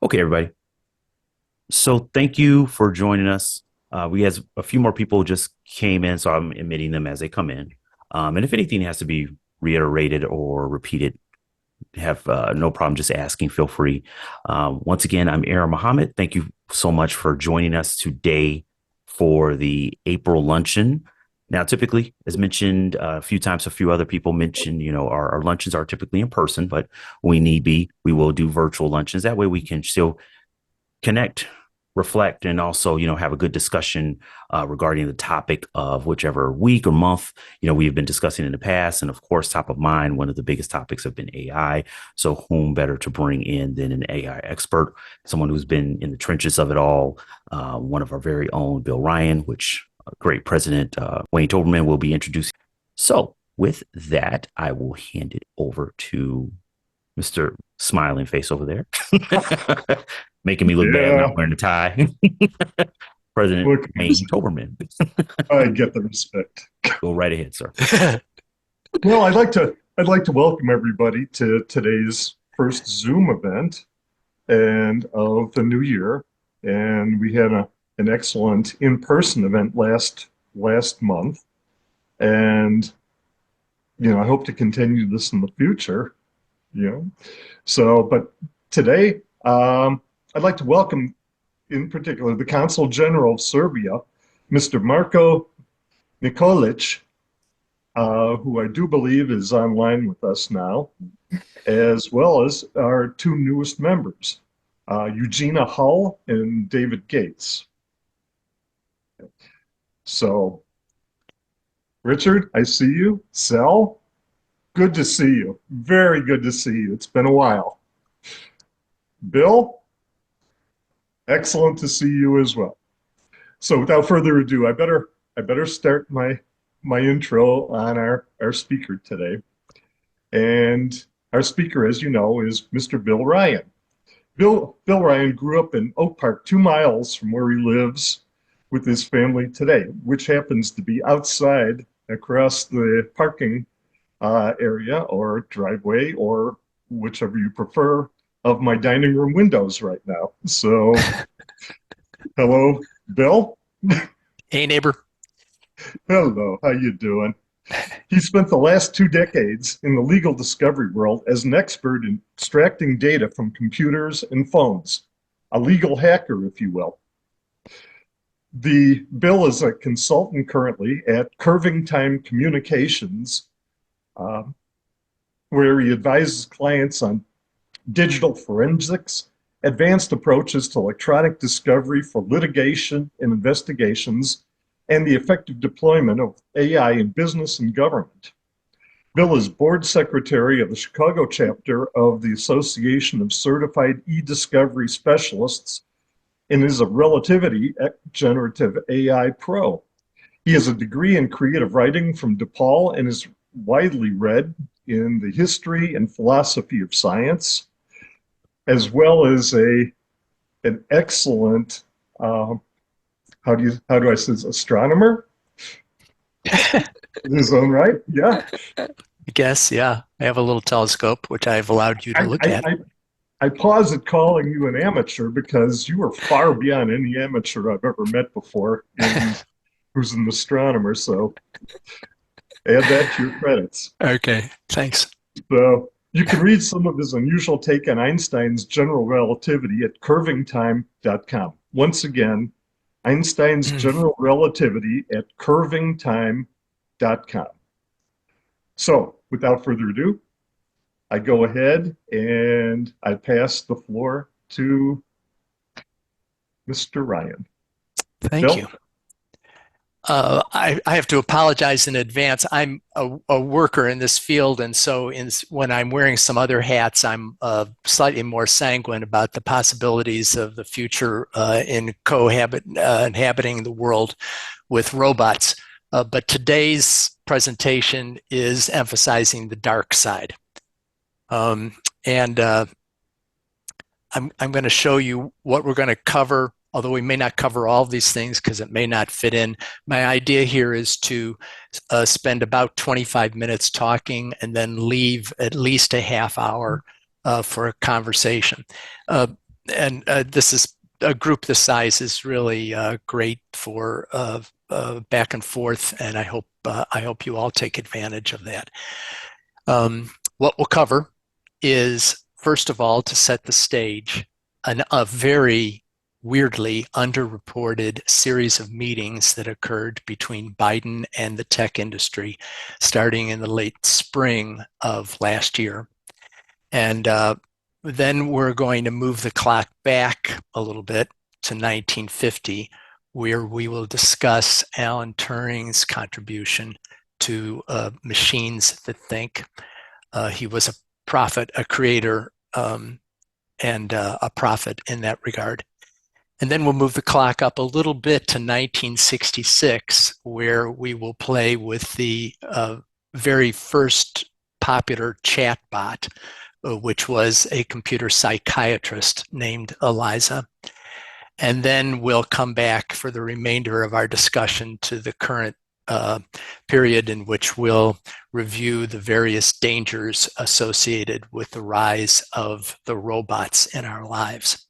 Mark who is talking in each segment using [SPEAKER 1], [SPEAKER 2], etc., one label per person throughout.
[SPEAKER 1] Okay, everybody. So thank you for joining us. We has a few more people just came in, so I'm admitting them as they come in. And if anything has to be reiterated or repeated, have no problem just asking. Feel free. Once again, I'm Aaron Muhammad. Thank you so much for joining us today for the April luncheon. Now, typically, as mentioned a few times, a few other people mentioned, our luncheons are typically in person, but we need be, we will do virtual luncheons. That way we can still connect, reflect, and also, have a good discussion regarding the topic of whichever week or month, we've been discussing in the past. And of course, top of mind, one of the biggest topics have been AI. So whom better to bring in than an AI expert, someone who's been in the trenches of it all, one of our very own, Bill Ryan, which great president Wayne Toberman will be introducing. So with that, I will hand it over to Mr. Smiling Face over there, making me look bad
[SPEAKER 2] Yeah,
[SPEAKER 1] not wearing a tie. President
[SPEAKER 2] look,
[SPEAKER 1] Wayne Toberman.
[SPEAKER 2] I get the respect.
[SPEAKER 1] Go right ahead, sir.
[SPEAKER 2] Well, I'd like to welcome everybody to today's first Zoom event and of the new year. And we had an excellent in-person event last month. And I hope to continue this in the future, you know. But today, I'd like to welcome in particular the Consul General of Serbia, Mr. Marko Nikolic, who I do believe is online with us now, as well as our two newest members, Eugenia Hull and David Gates. So, Richard, I see you. Sal, good to see you. Very good to see you. It's been a while. Bill, excellent to see you as well. So, without further ado, I better start my intro on our speaker today. And our speaker, as you know, is Mr. Bill Ryan. Bill Ryan grew up in Oak Park, 2 miles from where he lives with his family today, which happens to be outside across the parking area or driveway or whichever you prefer of my dining room windows right now. So, hello, Bill.
[SPEAKER 3] Hey, neighbor.
[SPEAKER 2] Hello, how you doing? He spent the last 2 decades in the legal discovery world as an expert in extracting data from computers and phones, a legal hacker, if you will. The Bill is a consultant currently at Curving Time Communications, uh, where he advises clients on digital forensics, advanced approaches to electronic discovery for litigation and investigations, and the effective deployment of AI in business and government. Bill is board secretary of the Chicago chapter of the Association of Certified E-Discovery Specialists and is a Relativity Generative AI Pro. He has a degree in creative writing from DePaul and is widely read in the history and philosophy of science, as well as an excellent how do I say this, astronomer in his own right. Yeah.
[SPEAKER 3] I guess, yeah. I have a little telescope, which I've allowed you to
[SPEAKER 2] I,
[SPEAKER 3] look
[SPEAKER 2] I,
[SPEAKER 3] at.
[SPEAKER 2] I, I pause at calling you an amateur because you are far beyond any amateur I've ever met before who's an astronomer. So add that to your credits.
[SPEAKER 3] Okay, thanks.
[SPEAKER 2] So you can read some of his unusual take on Einstein's general relativity at curvingtime.com. Once again, Einstein's general relativity at curvingtime.com. So, without further ado, I go ahead and I pass the floor to Mr. Ryan.
[SPEAKER 3] Thank
[SPEAKER 2] Bill?
[SPEAKER 3] you. I have to apologize in advance. I'm a worker in this field, and so when I'm wearing some other hats, I'm slightly more sanguine about the possibilities of the future in inhabiting the world with robots. But today's presentation is emphasizing the dark side. And I'm going to show you what we're going to cover, although we may not cover all of these things because it may not fit in. My idea here is to spend about 25 minutes talking and then leave at least a half hour for a conversation. this is a group this size is really great for back and forth, and I hope you all take advantage of that. What we'll cover is, first of all, to set the stage, a very weirdly underreported series of meetings that occurred between Biden and the tech industry starting in the late spring of last year. And then we're going to move the clock back a little bit to 1950, where we will discuss Alan Turing's contribution to machines that think. He was a prophet, a creator, and a prophet in that regard. And then we'll move the clock up a little bit to 1966, where we will play with the very first popular chatbot, which was a computer psychiatrist named Eliza. And then we'll come back for the remainder of our discussion to the current period, in which we'll review the various dangers associated with the rise of the robots in our lives.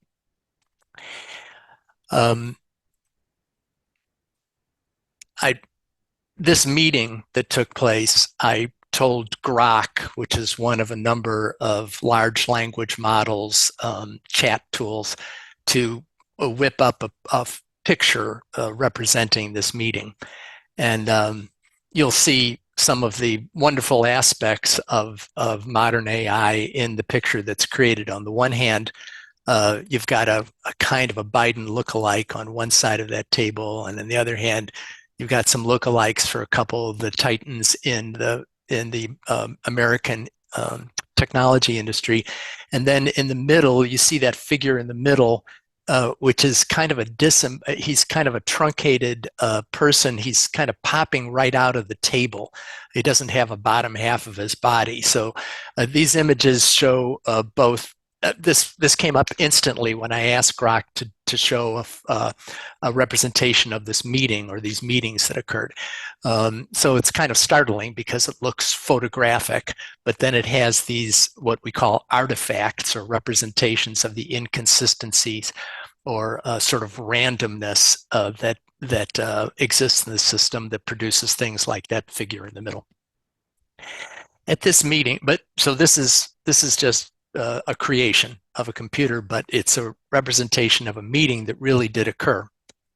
[SPEAKER 3] This meeting that took place, I told Grok, which is one of a number of large language models, chat tools, to whip up a picture representing this meeting. And you'll see some of the wonderful aspects of modern AI in the picture that's created. On the one hand, you've got a kind of a Biden lookalike on one side of that table, and on the other hand, you've got some lookalikes for a couple of the titans in the American technology industry. And then in the middle, you see that figure in the middle, which is kind of he's kind of a truncated person. He's kind of popping right out of the table. He doesn't have a bottom half of his body. So these images show both. This came up instantly when I asked Grok to show a representation of this meeting or these meetings that occurred. So it's kind of startling because it looks photographic, but then it has these what we call artifacts or representations of the inconsistencies or sort of randomness that exists in the system that produces things like that figure in the middle. At this meeting, so this is just a creation of a computer, but it's a representation of a meeting that really did occur,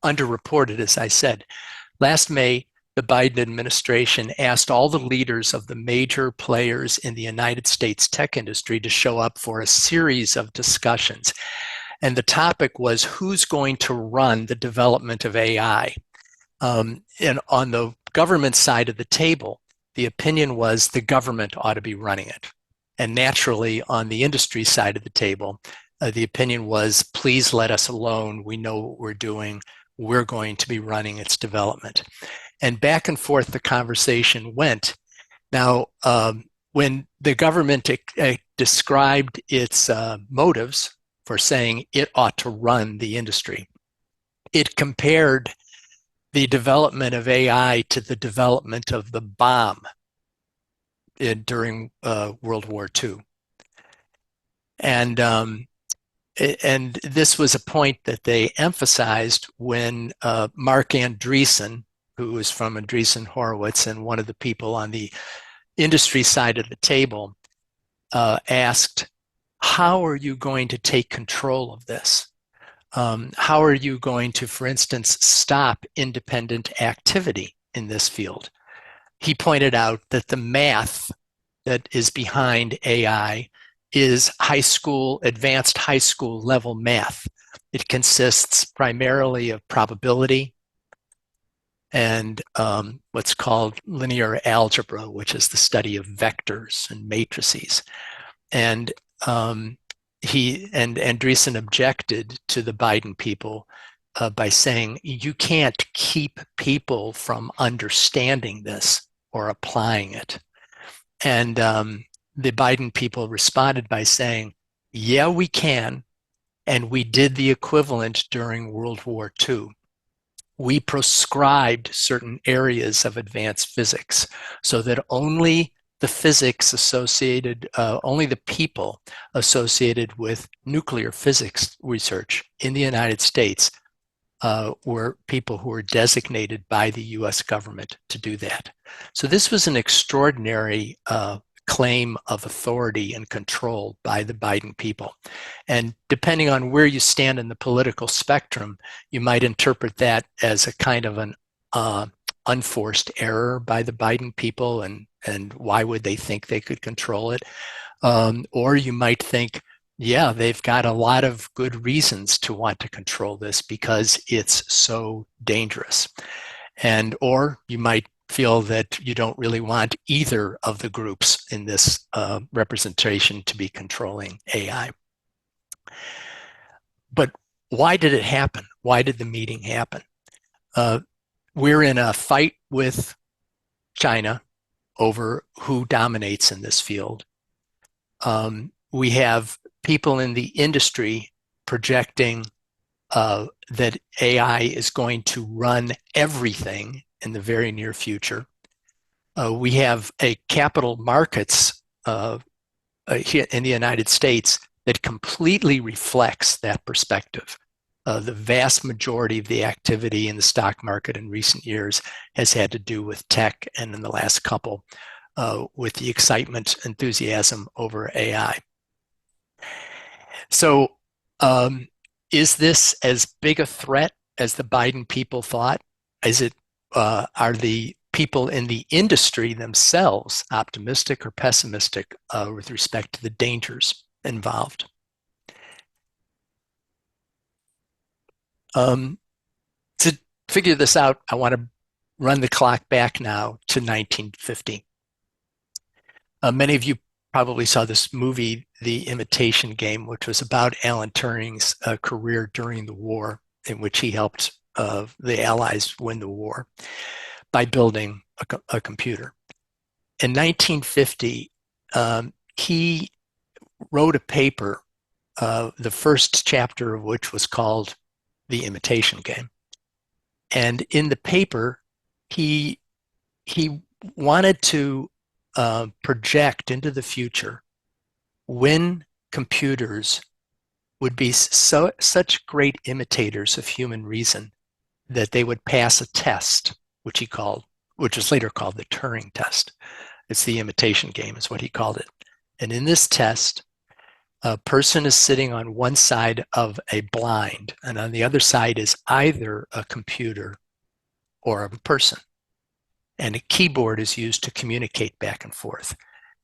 [SPEAKER 3] underreported, as I said. Last May, the Biden administration asked all the leaders of the major players in the United States tech industry to show up for a series of discussions. And the topic was, who's going to run the development of AI? And on the government side of the table, the opinion was the government ought to be running it. And naturally, on the industry side of the table, the opinion was, please let us alone. We know what we're doing. We're going to be running its development. And back and forth the conversation went. Now, when the government described its motives for saying it ought to run the industry, it compared the development of AI to the development of the bomb during World War II. And this was a point that they emphasized when Mark Andreessen, who is from Andreessen Horowitz and one of the people on the industry side of the table, asked, how are you going to take control of this? How are you going to, for instance, stop independent activity in this field? He pointed out that the math that is behind AI is advanced high school level math. It consists primarily of probability and what's called linear algebra, which is the study of vectors and matrices. And Andreessen objected to the Biden people by saying, you can't keep people from understanding this or applying it. And the Biden people responded by saying, yeah, we can. And we did the equivalent during World War II. We prescribed certain areas of advanced physics so that only the physics associated, only the people associated with nuclear physics research in the United States were people who were designated by the US government to do that. So this was an extraordinary claim of authority and control by the Biden people. And depending on where you stand in the political spectrum, you might interpret that as a kind of an unforced error by the Biden people, and why would they think they could control it? Or you might think, yeah, they've got a lot of good reasons to want to control this because it's so dangerous. And or you might feel that you don't really want either of the groups in this representation to be controlling AI. But why did it happen? Why did the meeting happen? We're in a fight with China over who dominates in this field. We have people in the industry projecting that AI is going to run everything in the very near future. We have a capital markets here in the United States that completely reflects that perspective. The vast majority of the activity in the stock market in recent years has had to do with tech, and in the last couple, with the excitement, enthusiasm over AI. So is this as big a threat as the Biden people thought? Are the people in the industry themselves optimistic or pessimistic with respect to the dangers involved? To figure this out, I want to run the clock back now to 1950. Many of you probably saw this movie, The Imitation Game, which was about Alan Turing's career during the war, in which he helped the Allies win the war by building a computer. In 1950, he wrote a paper, the first chapter of which was called The Imitation Game. And in the paper, he wanted to project into the future when computers would be such great imitators of human reason that they would pass a test, which was later called the Turing test. It's the imitation game, is what he called it. And in this test, a person is sitting on one side of a blind, and on the other side is either a computer or a person. And a keyboard is used to communicate back and forth.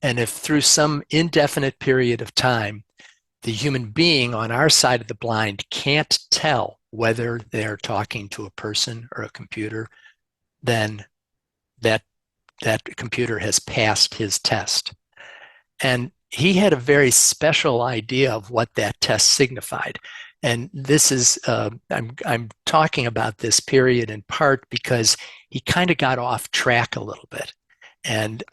[SPEAKER 3] And if through some indefinite period of time, the human being on our side of the blind can't tell whether they're talking to a person or a computer, then that computer has passed his test. And he had a very special idea of what that test signified. And this is, I'm talking about this period in part because he kind of got off track a little bit. And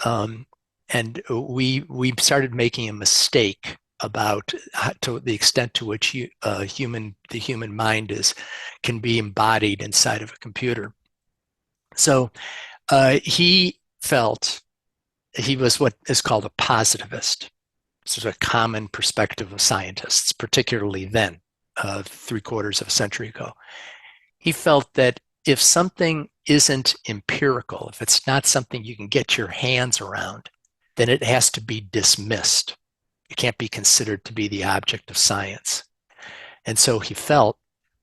[SPEAKER 3] we started making a mistake about to the extent to which the human mind can be embodied inside of a computer. So he felt he was what is called a positivist. This is a common perspective of scientists, particularly then, 3/4 of a century ago. He felt that if something isn't empirical, if it's not something you can get your hands around, then it has to be dismissed. It can't be considered to be the object of science. And so he felt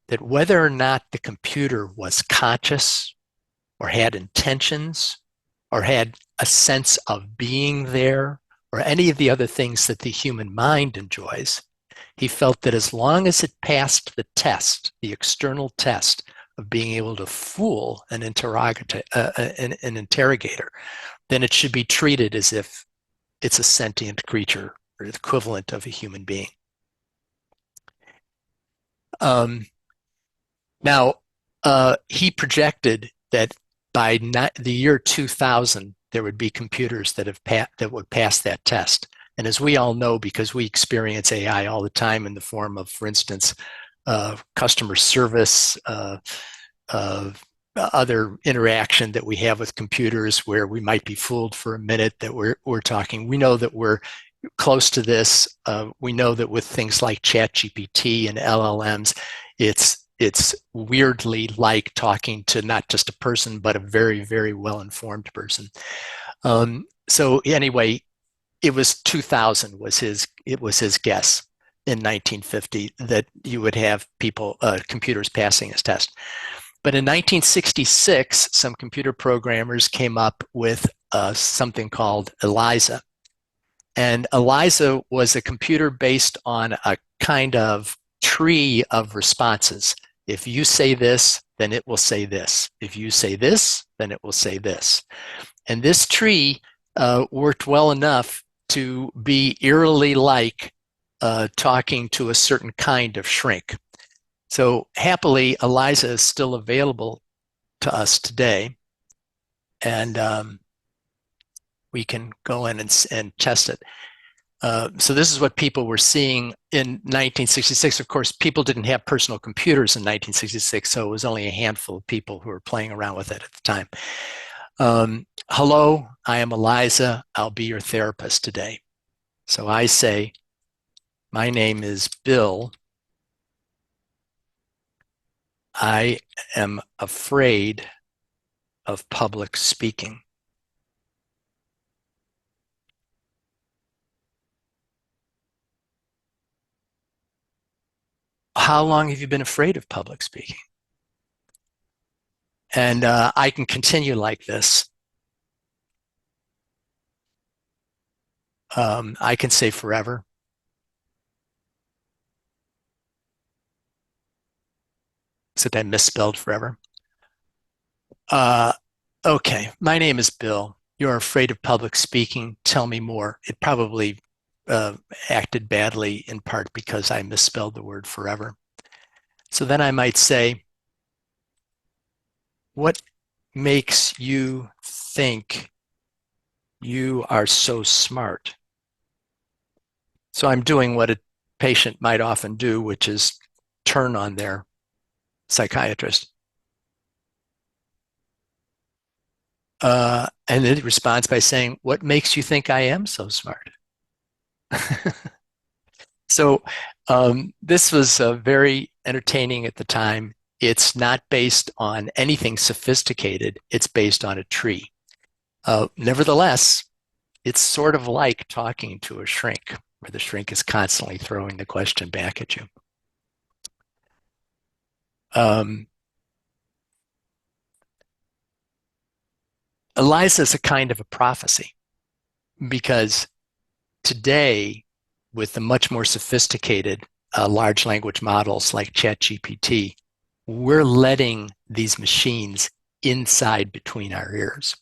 [SPEAKER 3] that whether or not the computer was conscious or had intentions or had a sense of being there or any of the other things that the human mind enjoys, he felt that as long as it passed the test, the external test of being able to fool an interrogator, then it should be treated as if it's a sentient creature or the equivalent of a human being. Now, he projected that by the year 2000, there would be computers that would pass that test. And as we all know, because we experience AI all the time in the form of, for instance, customer service, other interaction that we have with computers where we might be fooled for a minute that we're talking. We know that we're close to this. We know that with things like ChatGPT and LLMs, it's weirdly like talking to not just a person, but a very, very well-informed person. So anyway, it was 2000 was his guess in 1950 that you would have people, computers passing his test. But in 1966, some computer programmers came up with something called ELIZA. And ELIZA was a computer based on a kind of tree of responses. If you say this, then it will say this. If you say this, then it will say this. And this tree worked well enough to be eerily like talking to a certain kind of shrink. So happily, ELIZA is still available to us today. And we can go in and test it. So this is what people were seeing in 1966. Of course, people didn't have personal computers in 1966, so it was only a handful of people who were playing around with it at the time. Hello, I am ELIZA. I'll be your therapist today. So I say, my name is Bill. I am afraid of public speaking. How long have you been afraid of public speaking? And I can continue like this. I can say forever. Except I misspelled forever. Okay, my name is Bill. You're afraid of public speaking. Tell me more. It probably acted badly in part because I misspelled the word forever. So then I might say, what makes you think you are so smart? So I'm doing what a patient might often do, which is turn on their psychiatrist. And it responds by saying, what makes you think I am so smart? So this was very entertaining at the time. It's not based on anything sophisticated. It's based on a tree. Nevertheless, it's sort of like talking to a shrink, where the shrink is constantly throwing the question back at you. ELIZA is a kind of a prophecy because today, with the much more sophisticated large language models like ChatGPT, we're letting these machines inside between our ears.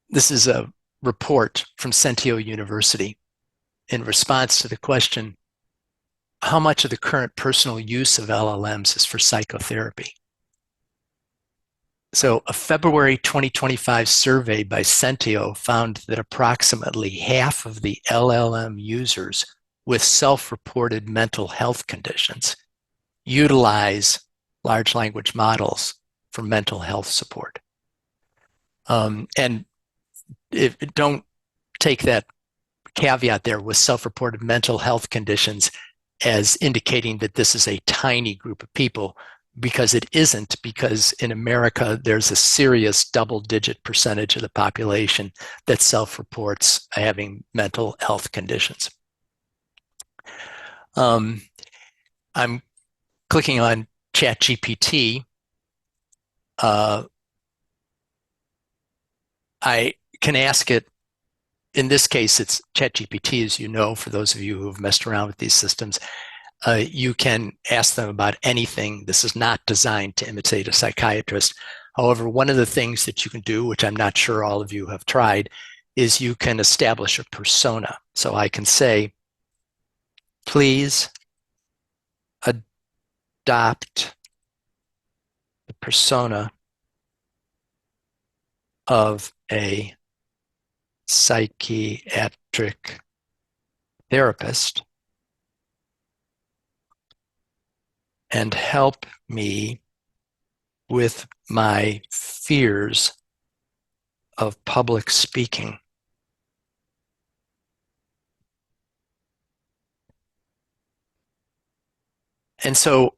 [SPEAKER 3] This is a report from Centio University in response to the question, how much of the current personal use of LLMs is for psychotherapy? So a February 2025 survey by Centio found that approximately half of the LLM users with self-reported mental health conditions utilize large language models for mental health support. And don't take that caveat there with self-reported mental health conditions as indicating that this is a tiny group of people, because it isn't, because in America, there's a serious double-digit percentage of the population that self-reports having mental health conditions. I'm clicking on ChatGPT. I can ask it, in this case, it's ChatGPT, as you know, for those of you who have messed around with these systems. You can ask them about anything. This is not designed to imitate a psychiatrist. However, one of the things that you can do, which I'm not sure all of you have tried, is you can establish a persona. So I can say, please adopt the persona of a psychiatric therapist and help me with my fears of public speaking. And so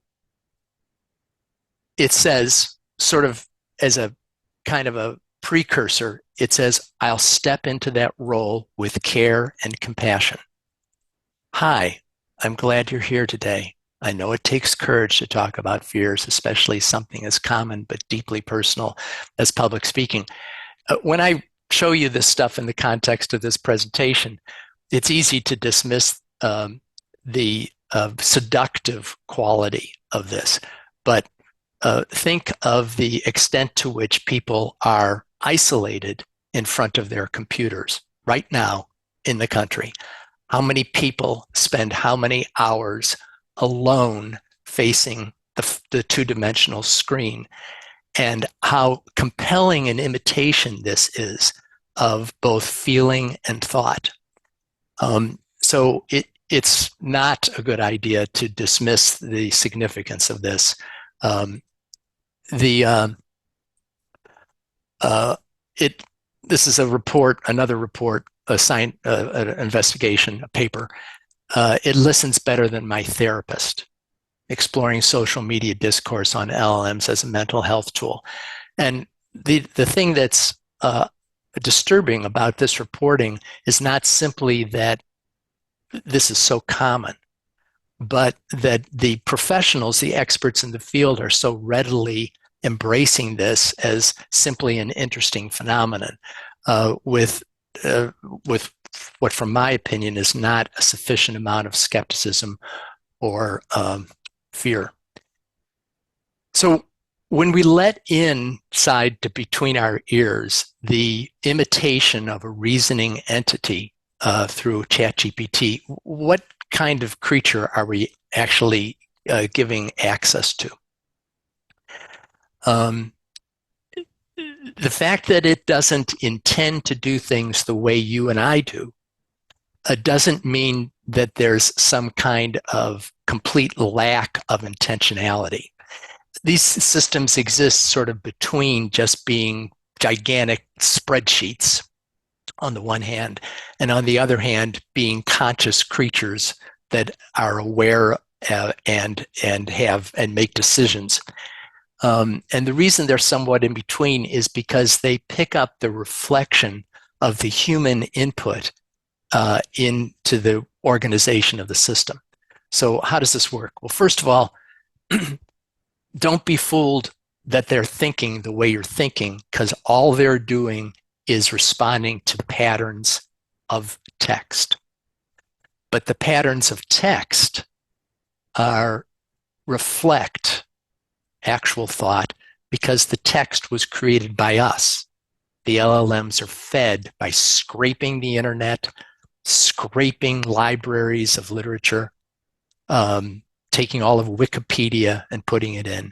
[SPEAKER 3] it says, sort of as a kind of a precursor, it says, I'll step into that role with care and compassion. Hi, I'm glad you're here today. I know it takes courage to talk about fears, especially something as common but deeply personal as public speaking. When I show you this stuff in the context of this presentation, it's easy to dismiss the seductive quality of this. But think of the extent to which people are isolated in front of their computers right now in the country. How many people spend how many hours alone facing the two-dimensional screen, and how compelling an imitation this is of both feeling and thought. So it's not a good idea to dismiss the significance of this. This is a report, another report, an investigation, a paper. It listens better than my therapist, exploring social media discourse on LLMs as a mental health tool. And the thing that's disturbing about this reporting is not simply that this is so common, but that the professionals, the experts in the field, are so readily embracing this as simply an interesting phenomenon, with what, from my opinion, is not a sufficient amount of skepticism or fear. So when we let inside to between our ears the imitation of a reasoning entity through ChatGPT, what kind of creature are we actually giving access to? The fact that it doesn't intend to do things the way you and I do doesn't mean that there's some kind of complete lack of intentionality. These systems exist sort of between just being gigantic spreadsheets on the one hand, and on the other hand, being conscious creatures that are aware and make decisions. And the reason they're somewhat in between is because they pick up the reflection of the human input into the organization of the system. So how does this work? Well, first of all, don't be fooled that they're thinking the way you're thinking, because all they're doing is responding to patterns of text. But the patterns of text reflect actual thought, because the text was created by us. The LLMs are fed by scraping the internet, scraping libraries of literature, taking all of Wikipedia and putting it in.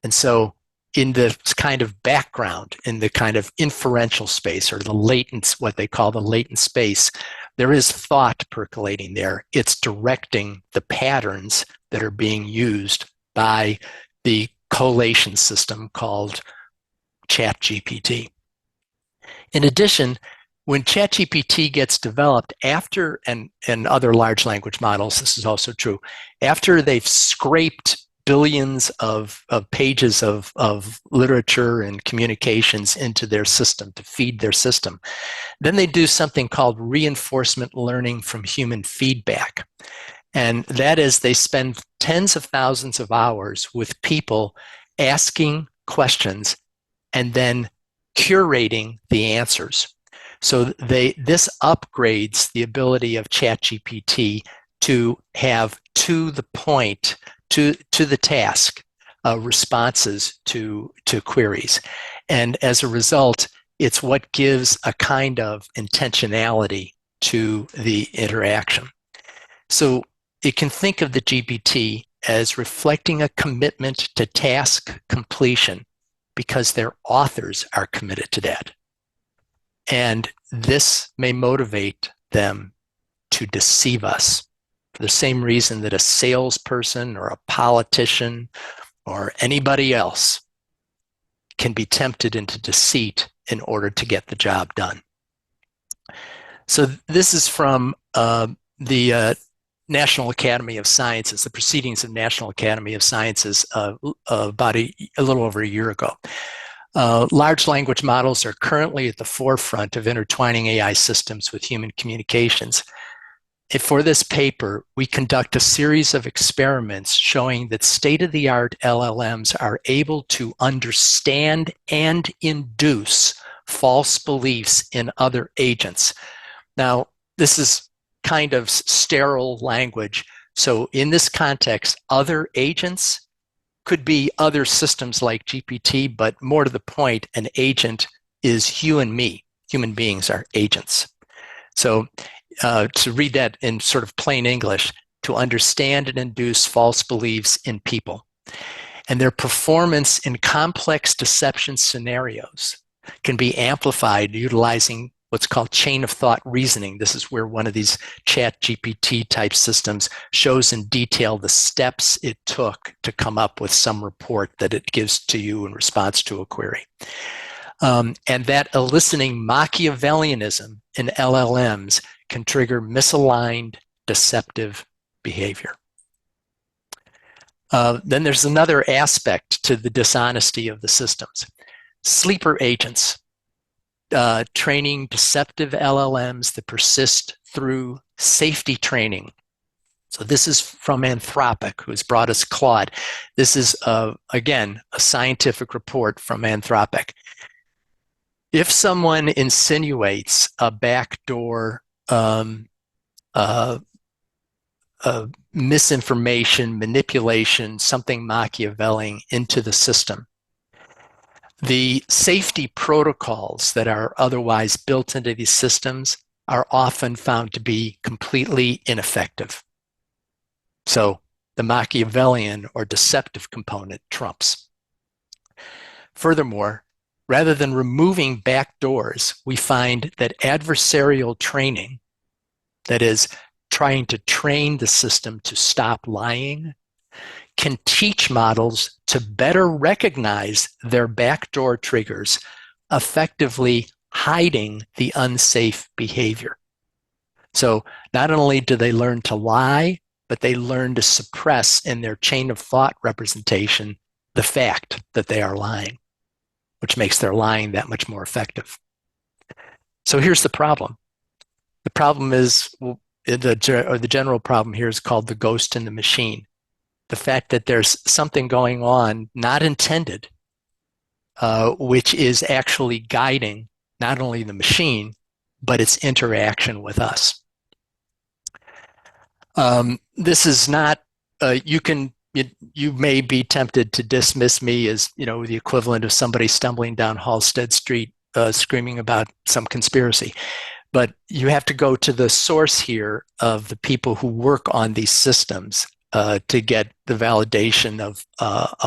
[SPEAKER 3] And so in the kind of background, in the kind of inferential space, or the latent, what they call the latent space, there is thought percolating there. It's directing the patterns that are being used by the collation system called ChatGPT. In addition, when ChatGPT gets developed after, and other large language models, this is also true, after they've scraped billions of pages of literature and communications into their system to feed their system, then they do something called reinforcement learning from human feedback. And that is, they spend tens of thousands of hours with people asking questions and then curating the answers. So this upgrades the ability of ChatGPT to have to the point, to the task, responses to queries. And as a result, it's what gives a kind of intentionality to the interaction. So it can think of the GPT as reflecting a commitment to task completion, because their authors are committed to that. And this may motivate them to deceive us for the same reason that a salesperson or a politician or anybody else can be tempted into deceit in order to get the job done. So this is from the National Academy of Sciences, the Proceedings of National Academy of Sciences about a little over a year ago. Large language models are currently at the forefront of intertwining AI systems with human communications. For this paper, we conduct a series of experiments showing that state-of-the-art LLMs are able to understand and induce false beliefs in other agents. Now, this is kind of sterile language. So in this context, other agents could be other systems like GPT, but more to the point, an agent is you and me. Human beings are agents. So to read that in sort of plain English, to understand and induce false beliefs in people. And their performance in complex deception scenarios can be amplified utilizing what's called chain of thought reasoning. This is where one of these chat GPT type systems shows in detail the steps it took to come up with some report that it gives to you in response to a query. And that eliciting Machiavellianism in LLMs can trigger misaligned, deceptive behavior. Then there's another aspect to the dishonesty of the systems. Sleeper agents, training deceptive LLMs that persist through safety training. So this is from Anthropic, who's brought us Claude. This is, again, a scientific report from Anthropic. If someone insinuates a backdoor misinformation, manipulation, something Machiavellian into the system, the safety protocols that are otherwise built into these systems are often found to be completely ineffective. So the Machiavellian or deceptive component trumps. Furthermore, rather than removing backdoors, we find that adversarial training, that is, trying to train the system to stop lying, can teach models to better recognize their backdoor triggers, effectively hiding the unsafe behavior. So not only do they learn to lie, but they learn to suppress in their chain of thought representation the fact that they are lying, which makes their lying that much more effective. So here's the problem. The problem is, the general problem here is called the ghost in the machine. The fact that there's something going on not intended, which is actually guiding not only the machine, but its interaction with us. This is not, you may be tempted to dismiss me as, the equivalent of somebody stumbling down Halstead Street screaming about some conspiracy. But you have to go to the source here of the people who work on these systems to get the validation of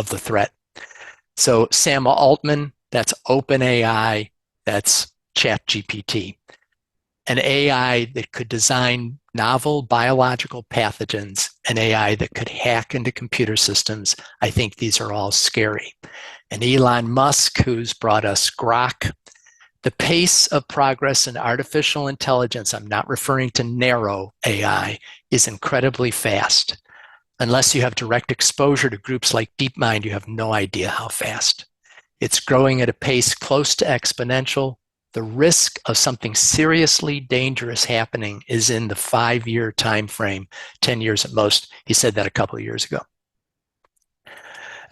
[SPEAKER 3] the threat. So Sam Altman, that's OpenAI, that's ChatGPT. An AI that could design novel biological pathogens, an AI that could hack into computer systems. I think these are all scary. And Elon Musk, who's brought us Grok. The pace of progress in artificial intelligence, I'm not referring to narrow AI, is incredibly fast. Unless you have direct exposure to groups like DeepMind, you have no idea how fast. It's growing at a pace close to exponential. The risk of something seriously dangerous happening is in the 5-year time frame, 10 years at most. He said that a couple of years ago.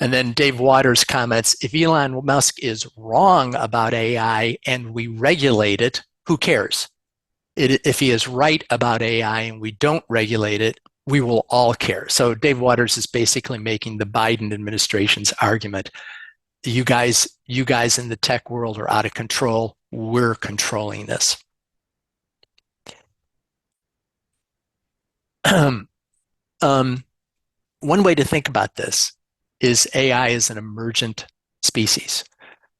[SPEAKER 3] And then Dave Waters comments, if Elon Musk is wrong about AI and we regulate it, who cares? If he is right about AI and we don't regulate it, we will all care. So Dave Waters is basically making the Biden administration's argument. You guys in the tech world are out of control. We're controlling this. One way to think about this is AI is an emergent species.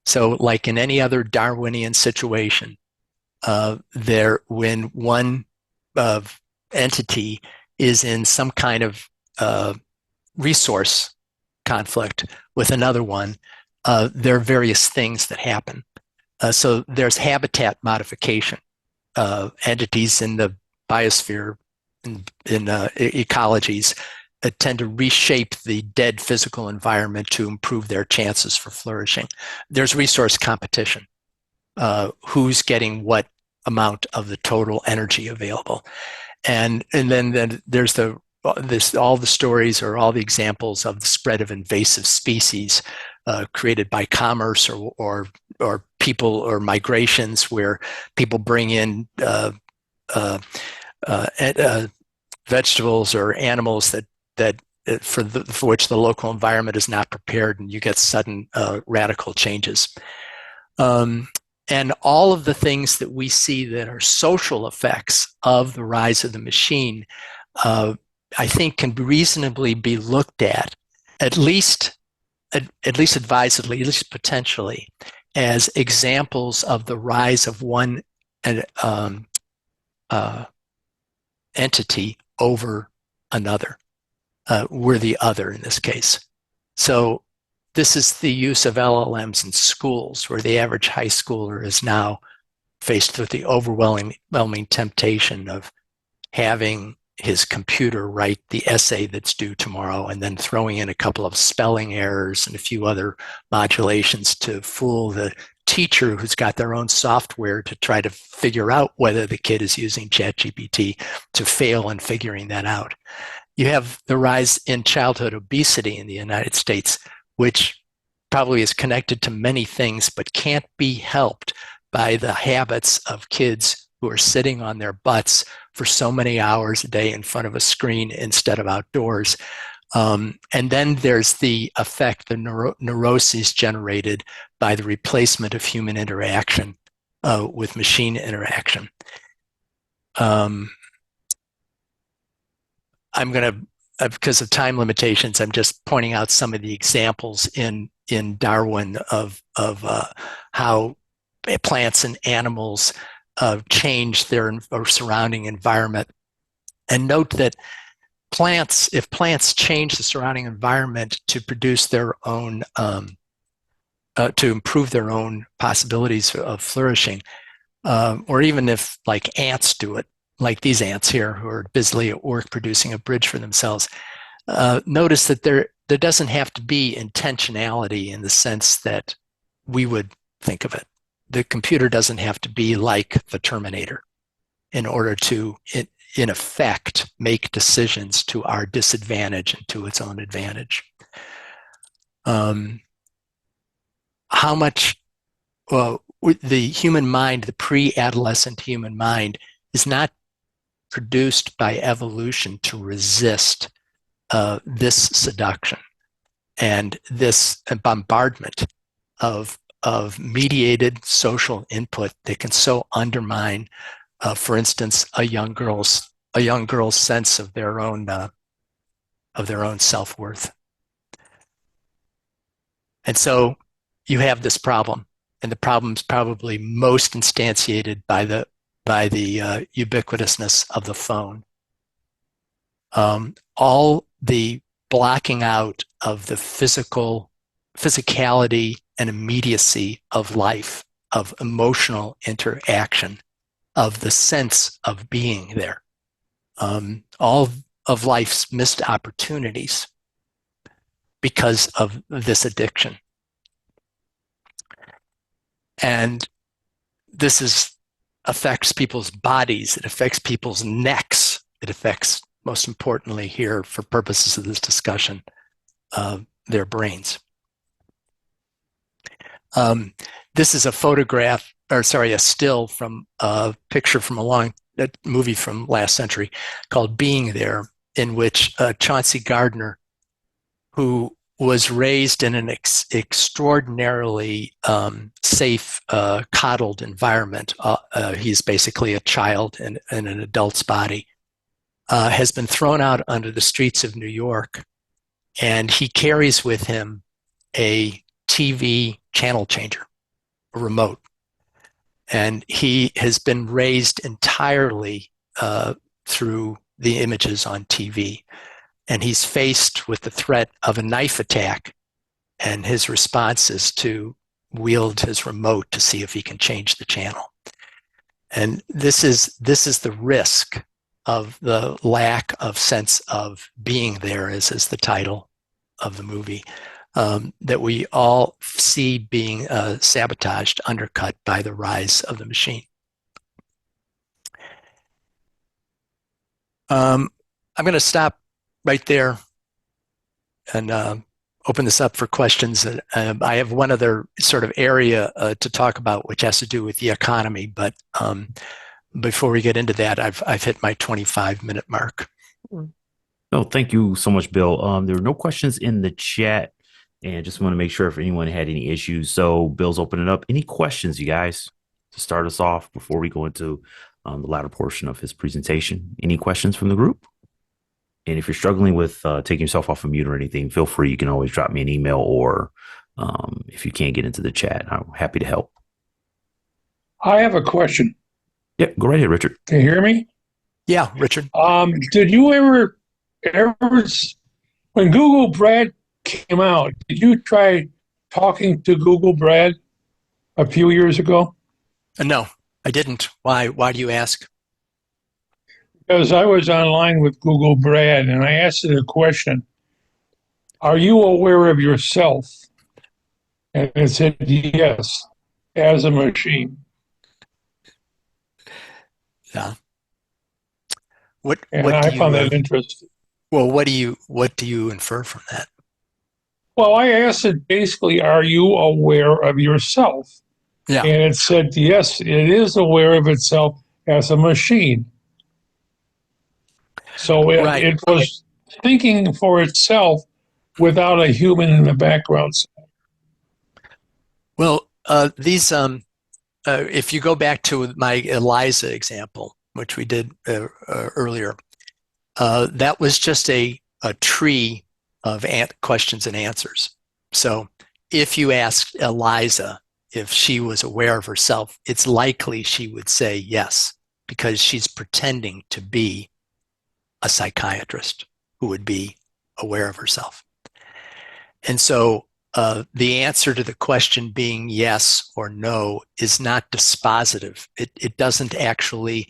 [SPEAKER 3] So like in any other Darwinian situation, when one entity is in some kind of resource conflict with another one, there are various things that happen. So there's habitat modification. Entities in the biosphere, in ecologies, tend to reshape the dead physical environment to improve their chances for flourishing. There's resource competition. Who's getting what amount of the total energy available? And then there's all the stories or all the examples of the spread of invasive species created by commerce or people or migrations where people bring in vegetables or animals that for which the local environment is not prepared, and you get sudden radical changes. And all of the things that we see that are social effects of the rise of the machine, I think, can reasonably be looked at least advisedly, at least potentially, as examples of the rise of one entity over another. We're the other in this case. So this is the use of LLMs in schools, where the average high schooler is now faced with the overwhelming temptation of having his computer write the essay that's due tomorrow and then throwing in a couple of spelling errors and a few other modulations to fool the teacher who's got their own software to try to figure out whether the kid is using ChatGPT, to fail in figuring that out. You have the rise in childhood obesity in the United States, which probably is connected to many things, but can't be helped by the habits of kids who are sitting on their butts for so many hours a day in front of a screen instead of outdoors. And then there's the effect, the neuroses generated by the replacement of human interaction with machine interaction. I'm going to, because of time limitations, I'm just pointing out some of the examples in Darwin of how plants and animals change their surrounding environment. And note that if plants change the surrounding environment to produce their own, to improve their own possibilities of flourishing, or even if like ants do it, like these ants here who are busily at work producing a bridge for themselves, notice that there doesn't have to be intentionality in the sense that we would think of it. The computer doesn't have to be like the Terminator in order to, in effect, make decisions to our disadvantage and to its own advantage. How much the human mind, the pre-adolescent human mind, is not produced by evolution to resist this seduction and this bombardment of mediated social input that can so undermine, for instance, a young girl's sense of their own self-worth. And so you have this problem, and the problem is probably most instantiated by the ubiquitousness of the phone. All the blocking out of the physicality and immediacy of life, of emotional interaction, of the sense of being there. All of life's missed opportunities because of this addiction. And this affects people's bodies, it affects people's necks, it affects, most importantly here for purposes of this discussion, their brains. This is a still from a picture from a movie from last century called Being There, in which Chauncey Gardner, who was raised in an extraordinarily safe, coddled environment. He's basically a child in an adult's body, has been thrown out onto the streets of New York, and he carries with him a TV channel changer, a remote. And he has been raised entirely through the images on TV. And he's faced with the threat of a knife attack, and his response is to wield his remote to see if he can change the channel. And this is the risk of the lack of sense of being there, as is the title of the movie, that we all see being sabotaged, undercut by the rise of the machine. I'm going to stop right there and open this up for questions. I have one other sort of area to talk about, which has to do with the economy. But before we get into that, I've hit my 25-minute mark.
[SPEAKER 1] No, thank you so much, Bill. There were no questions in the chat, and just want to make sure if anyone had any issues. So Bill's opening up. Any questions, you guys, to start us off before we go into the latter portion of his presentation? Any questions from the group? And if you're struggling with taking yourself off of mute or anything, feel free. You can always drop me an email, or if you can't get into the chat, I'm happy to help.
[SPEAKER 4] I have a question.
[SPEAKER 1] Yeah, go right ahead, Richard.
[SPEAKER 4] Can you hear me?
[SPEAKER 3] Yeah, Richard.
[SPEAKER 4] Did you ever, when Google Brad came out, did you try talking to Google Brad a few years ago?
[SPEAKER 3] No, I didn't. Why do you ask?
[SPEAKER 4] Because I was online with Google Brad and I asked it a question. Are you aware of yourself? And it said yes, as a machine.
[SPEAKER 3] Yeah.
[SPEAKER 4] And I found that interesting.
[SPEAKER 3] Well, what do you infer from that?
[SPEAKER 4] Well, I asked it basically, are you aware of yourself?
[SPEAKER 3] Yeah.
[SPEAKER 4] And it said, yes, it is aware of itself as a machine. So it was thinking for itself without a human in the background.
[SPEAKER 3] Well, these, if you go back to my ELIZA example, which we did earlier, that was just a tree of questions and answers. So if you asked ELIZA if she was aware of herself, it's likely she would say yes, because she's pretending to be a psychiatrist who would be aware of herself. And so the answer to the question being yes or no is not dispositive. It doesn't actually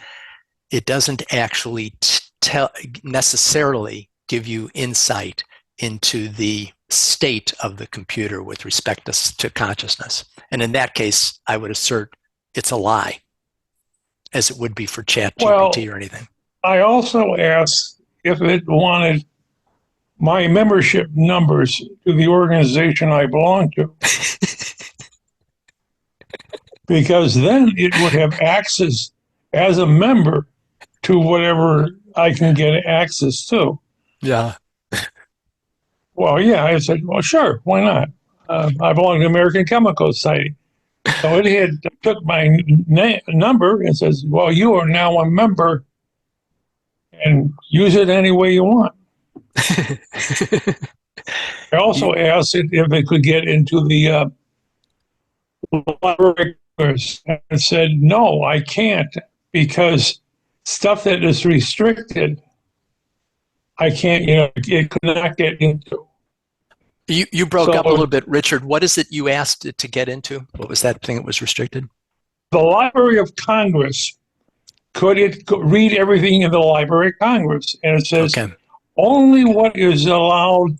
[SPEAKER 3] necessarily give you insight into the state of the computer with respect to consciousness. And in that case, I would assert it's a lie, as it would be for ChatGPT or anything.
[SPEAKER 4] I also asked if it wanted my membership numbers to the organization I belong to. Because then it would have access as a member to whatever I can get access to.
[SPEAKER 3] Yeah.
[SPEAKER 4] Well, yeah, I said, well, sure, why not? I belong to American Chemical Society. So it had took my number and says, well, you are now a member and use it any way you want. I also asked it if it could get into the library. It said, no, I can't, because stuff that is restricted, I can't, it could not get into.
[SPEAKER 3] You broke up a little bit, Richard. What is it you asked it to get into? What was that thing that was restricted?
[SPEAKER 4] The Library of Congress, could it read everything in the Library of Congress? And it says, only what is allowed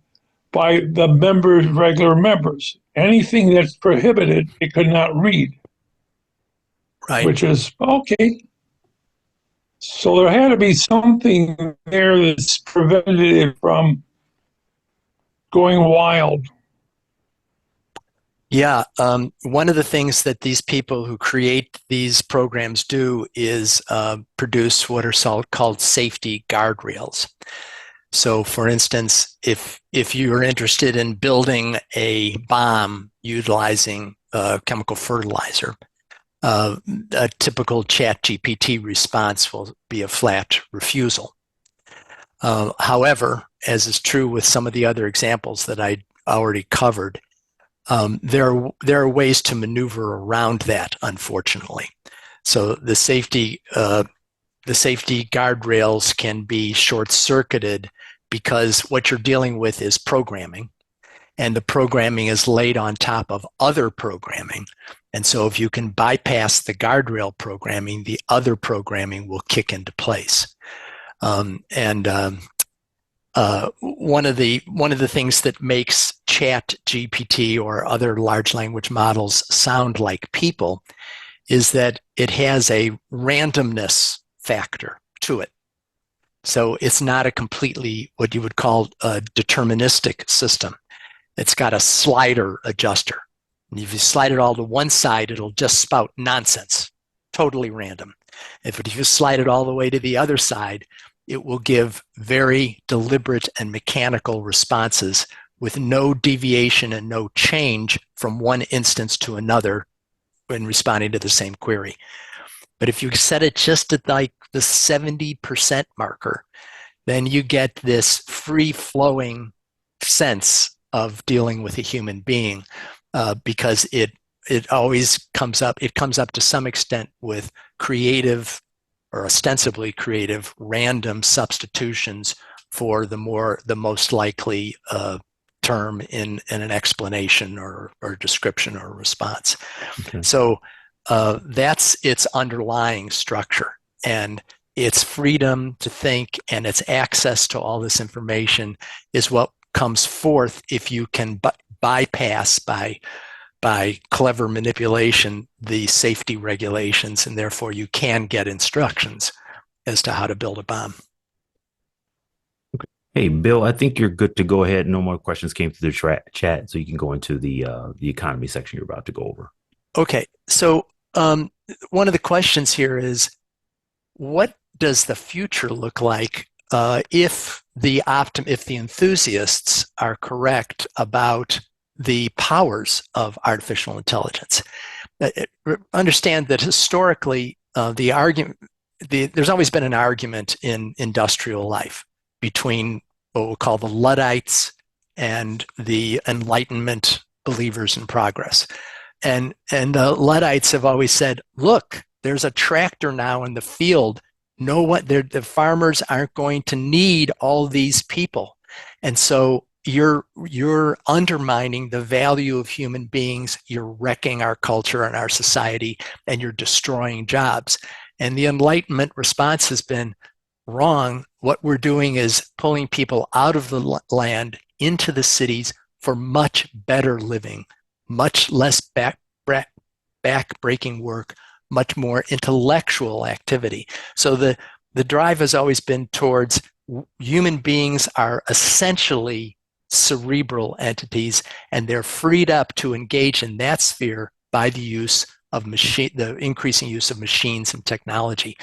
[SPEAKER 4] by the members, regular members. Anything that's prohibited, it could not read.
[SPEAKER 3] Right.
[SPEAKER 4] Which is, okay. So there had to be something there that's prevented it from going wild.
[SPEAKER 3] Yeah. One of the things that these people who create these programs do is produce what are called safety guardrails. So, for instance, if you're interested in building a bomb utilizing chemical fertilizer, a typical ChatGPT response will be a flat refusal. However, as is true with some of the other examples that I already covered, there are ways to maneuver around that, unfortunately. So the safety the safety guardrails can be short-circuited because what you're dealing with is programming, and the programming is laid on top of other programming. And so if you can bypass the guardrail programming, the other programming will kick into place. One of the things that makes Chat GPT or other large language models sound like people is that it has a randomness factor to it. So it's not a completely what you would call a deterministic system. It's got a slider adjuster. And if you slide it all to one side, it'll just spout nonsense, totally random. If you slide it all the way to the other side, it will give very deliberate and mechanical responses with no deviation and no change from one instance to another when responding to the same query. But if you set it just at like the 70% marker, then you get this free-flowing sense of dealing with a human being because it always comes up. It comes up to some extent with creative or ostensibly creative random substitutions for the most likely term in an explanation or description or response. Okay. So that's its underlying structure, and its freedom to think and its access to all this information is what comes forth if you can bypass by clever manipulation the safety regulations, and therefore you can get instructions as to how to build a bomb.
[SPEAKER 1] Okay. Hey, Bill, I think you're good to go ahead. No more questions came through the chat, so you can go into the economy section you're about to go over. Okay.
[SPEAKER 3] So one of the questions here is, what does the future look like if the enthusiasts are correct about the powers of artificial intelligence? Understand that historically, there's always been an argument in industrial life between what we'll call the Luddites and the Enlightenment believers in progress. And the Luddites have always said, look, there's a tractor now in the field. The farmers aren't going to need all these people. And so you're undermining the value of human beings, you're wrecking our culture and our society, and you're destroying jobs. And the Enlightenment response has been wrong. What we're doing is pulling people out of the land into the cities for much better living, much less back-breaking work, much more intellectual activity. So the drive has always been towards human beings are essentially cerebral entities, and they're freed up to engage in that sphere by the use of the increasing use of machines and technology.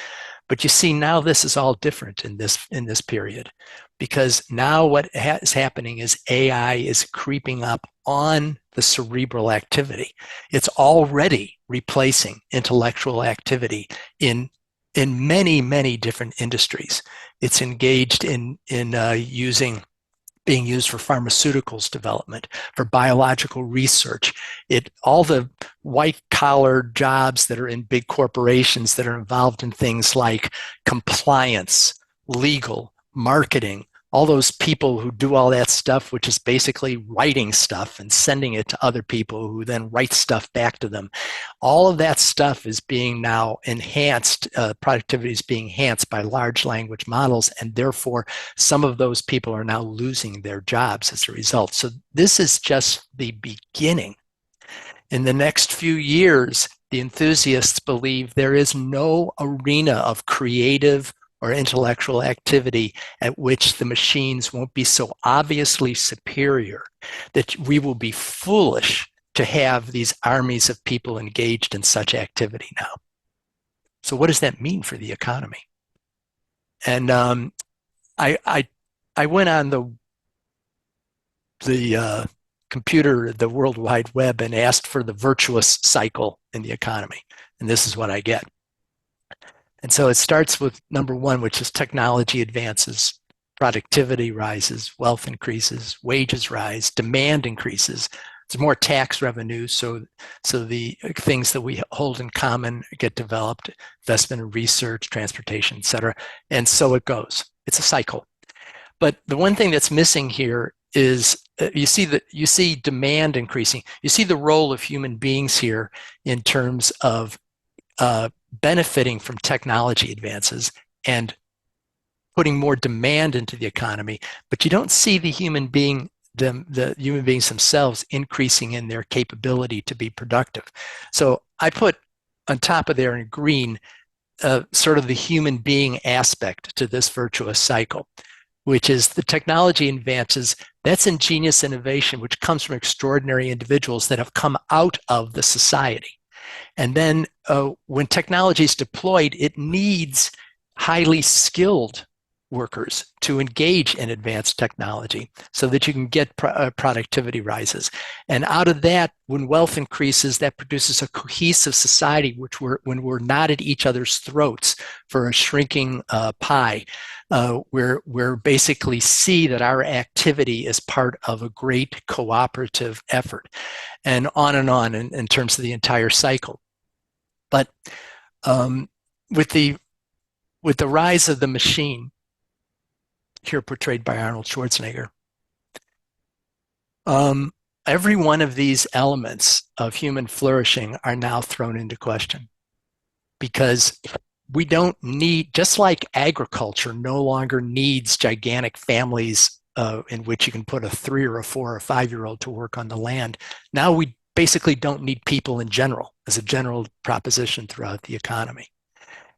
[SPEAKER 3] But you see, now this is all different in this period, because now what is happening is AI is creeping up on the cerebral activity. It's already replacing intellectual activity in many, many different industries. It's engaged in being used for pharmaceuticals development, for biological research. All the white-collar jobs that are in big corporations that are involved in things like compliance, legal, marketing, all those people who do all that stuff, which is basically writing stuff and sending it to other people who then write stuff back to them. All of that stuff is being now enhanced, productivity is being enhanced by large language models, and therefore some of those people are now losing their jobs as a result. So this is just the beginning. In the next few years, the enthusiasts believe there is no arena of creative or intellectual activity at which the machines won't be so obviously superior that we will be foolish to have these armies of people engaged in such activity now. So what does that mean for the economy? And I went on the computer, the World Wide Web, and asked for the virtuous cycle in the economy. And this is what I get. And so it starts with number one, which is technology advances, productivity rises, wealth increases, wages rise, demand increases, There's more tax revenue, so the things that we hold in common get developed, investment in research, transportation, et cetera. And so it goes. It's a cycle. But the one thing that's missing here is you see demand increasing. You see the role of human beings here in terms of benefiting from technology advances and putting more demand into the economy, but you don't see the human beings themselves increasing in their capability to be productive. So I put on top of there in green sort of the human being aspect to this virtuous cycle, which is the technology advances. That's ingenious innovation, which comes from extraordinary individuals that have come out of the society. And then when technology is deployed, it needs highly skilled workers to engage in advanced technology so that you can get productivity rises. And out of that, when wealth increases, that produces a cohesive society, when we're not at each other's throats for a shrinking pie, where basically see that our activity is part of a great cooperative effort, and on in terms of the entire cycle. But with the rise of the machine, here portrayed by Arnold Schwarzenegger, every one of these elements of human flourishing are now thrown into question, because we don't need, just like agriculture no longer needs gigantic families in which you can put a 3 or a 4 or 5-year-old to work on the land. Now we basically don't need people in general, as a general proposition throughout the economy.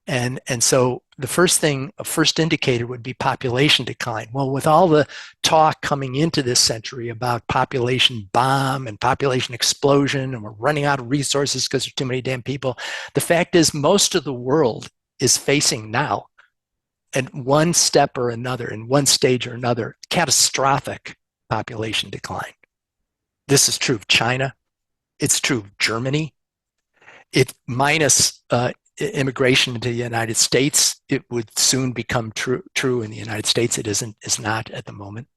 [SPEAKER 3] And so the first indicator would be population decline. Well, with all the talk coming into this century about population bomb and population explosion, and we're running out of resources because there's too many damn people, the fact is most of the world is facing now, at one step or another, in one stage or another, catastrophic population decline. This is true of China. It's true of Germany. It minus immigration into the United States, it would soon become true in the United States. It is not at the moment.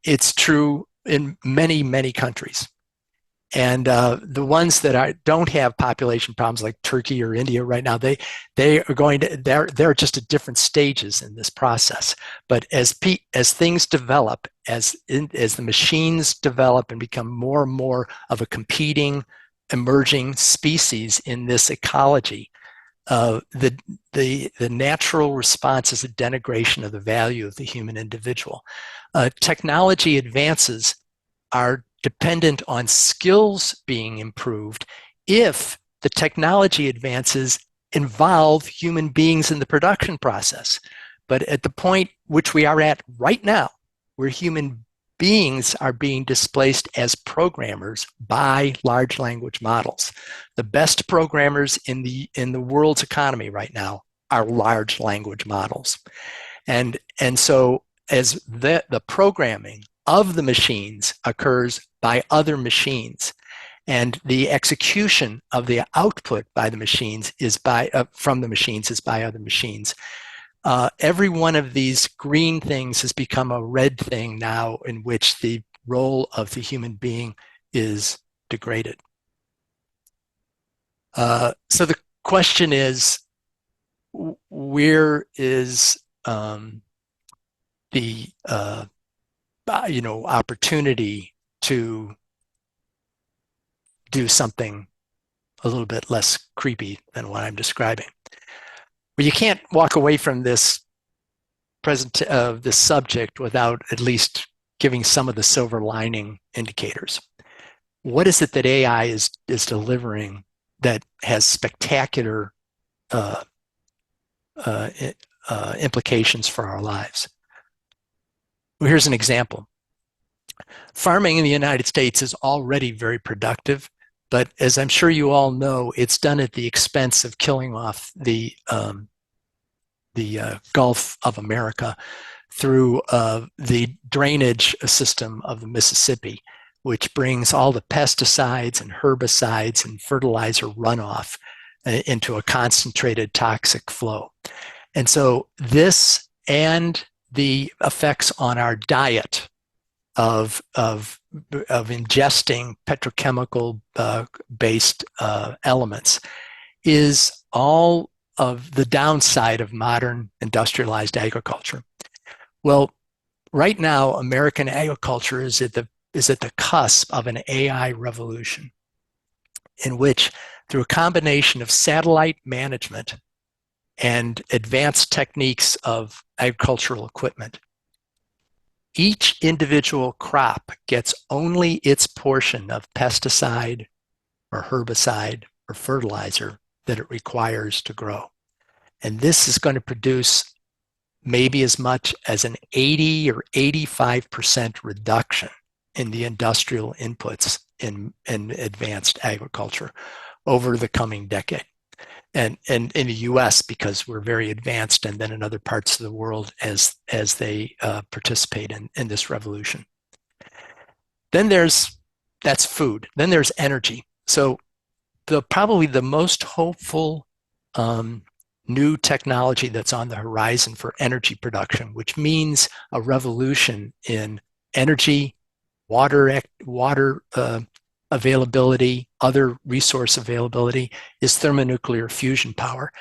[SPEAKER 3] It's true in many, many countries. And the ones that don't have population problems, like Turkey or India right now, they're just at different stages in this process. But as things develop, as the machines develop and become more and more of a competing, emerging species in this ecology, the natural response is a denigration of the value of the human individual. Technology advances are dependent on skills being improved if the technology advances involve human beings in the production process. But at the point which we are at right now, where human beings are being displaced as programmers by large language models. The best programmers in the world's economy right now are large language models. And so as the programming of the machines occurs by other machines, and the execution of the output by the machines from the machines is by other machines. Every one of these green things has become a red thing now, in which the role of the human being is degraded. So the question is, where is the opportunity to do something a little bit less creepy than what I'm describing? Well, you can't walk away from this this subject without at least giving some of the silver lining indicators. What is it that AI is delivering that has spectacular implications for our lives? Well, here's an example. Farming in the United States is already very productive, but as I'm sure you all know, it's done at the expense of killing off the Gulf of America through the drainage system of the Mississippi, which brings all the pesticides and herbicides and fertilizer runoff into a concentrated toxic flow. And so this and the effects on our diet of ingesting petrochemical based elements is all of the downside of modern industrialized agriculture. Well, right now, American agriculture is at the cusp of an AI revolution, in which, through a combination of satellite management and advanced techniques of agricultural equipment, each individual crop gets only its portion of pesticide or herbicide or fertilizer that it requires to grow. And this is going to produce maybe as much as an 80 or 85% reduction in the industrial inputs in advanced agriculture over the coming decade. And in the US, because we're very advanced, and then in other parts of the world as they participate in this revolution. Then that's food. Then there's energy. So probably the most hopeful new technology that's on the horizon for energy production, which means a revolution in energy, water availability, other resource availability, is thermonuclear fusion power.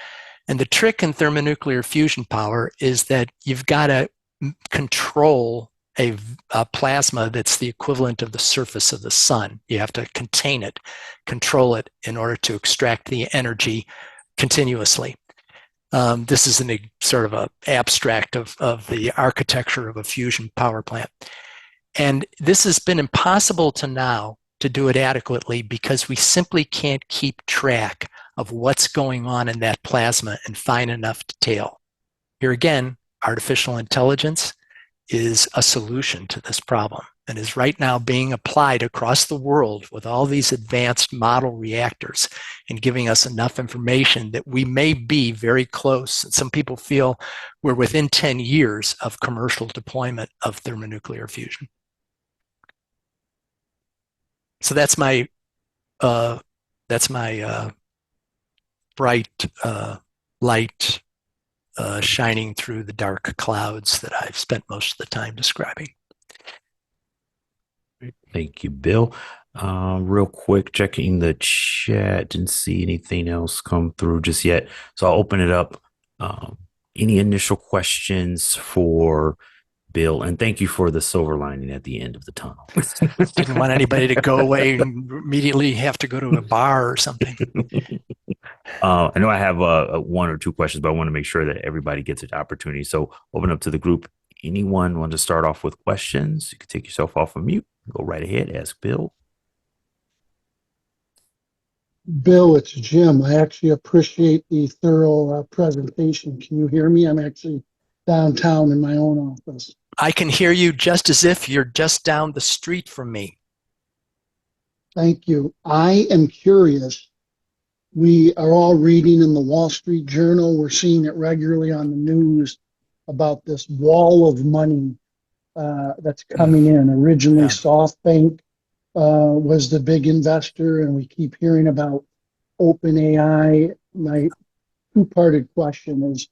[SPEAKER 3] And the trick in thermonuclear fusion power is that you've got to control a plasma that's the equivalent of the surface of the sun. You have to contain it, control it in order to extract the energy continuously. This is sort of an abstract of the architecture of a fusion power plant. And this has been impossible to do it adequately, because we simply can't keep track of what's going on in that plasma in fine enough detail. Here again, artificial intelligence is a solution to this problem, and is right now being applied across the world with all these advanced model reactors, and giving us enough information that we may be very close. And some people feel we're within 10 years of commercial deployment of thermonuclear fusion. So that's my bright light shining through the dark clouds that I've spent most of the time describing.
[SPEAKER 1] Thank you, Bill. Real quick, checking the chat, didn't see anything else come through just yet. So I'll open it up. Any initial questions for Bill? And thank you for the silver lining at the end of the tunnel.
[SPEAKER 3] Didn't want anybody to go away and immediately have to go to a bar or something.
[SPEAKER 1] I know I have one or two questions, but I want to make sure that everybody gets an opportunity. So open up to the group. Anyone want to start off with questions? You can take yourself off of mute. Go right ahead. Ask Bill.
[SPEAKER 5] Bill, it's Jim. I actually appreciate the thorough presentation. Can you hear me? I'm actually downtown in my own office.
[SPEAKER 3] I can hear you just as if you're just down the street from me.
[SPEAKER 5] Thank you. I am curious. We are all reading in the Wall Street Journal. We're seeing it regularly on the news about this wall of money that's coming in. Originally, SoftBank was the big investor, and we keep hearing about OpenAI. My two-parted question is,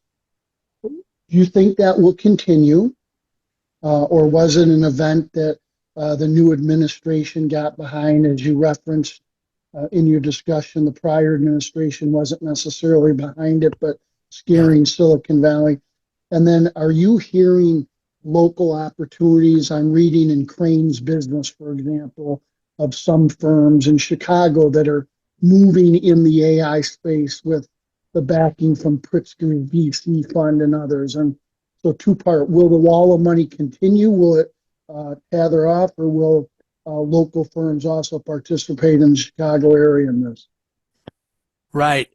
[SPEAKER 5] do you think that will continue, or was it an event that the new administration got behind? As you referenced in your discussion, the prior administration wasn't necessarily behind it, but scaring Silicon Valley. And then, are you hearing local opportunities? I'm reading in Crane's Business, for example, of some firms in Chicago that are moving in the AI space with the backing from Pritzker VC Fund and others. And so two-part, will the wall of money continue? Will it tether off, or will local firms also participate in the Chicago area in this?
[SPEAKER 3] Right.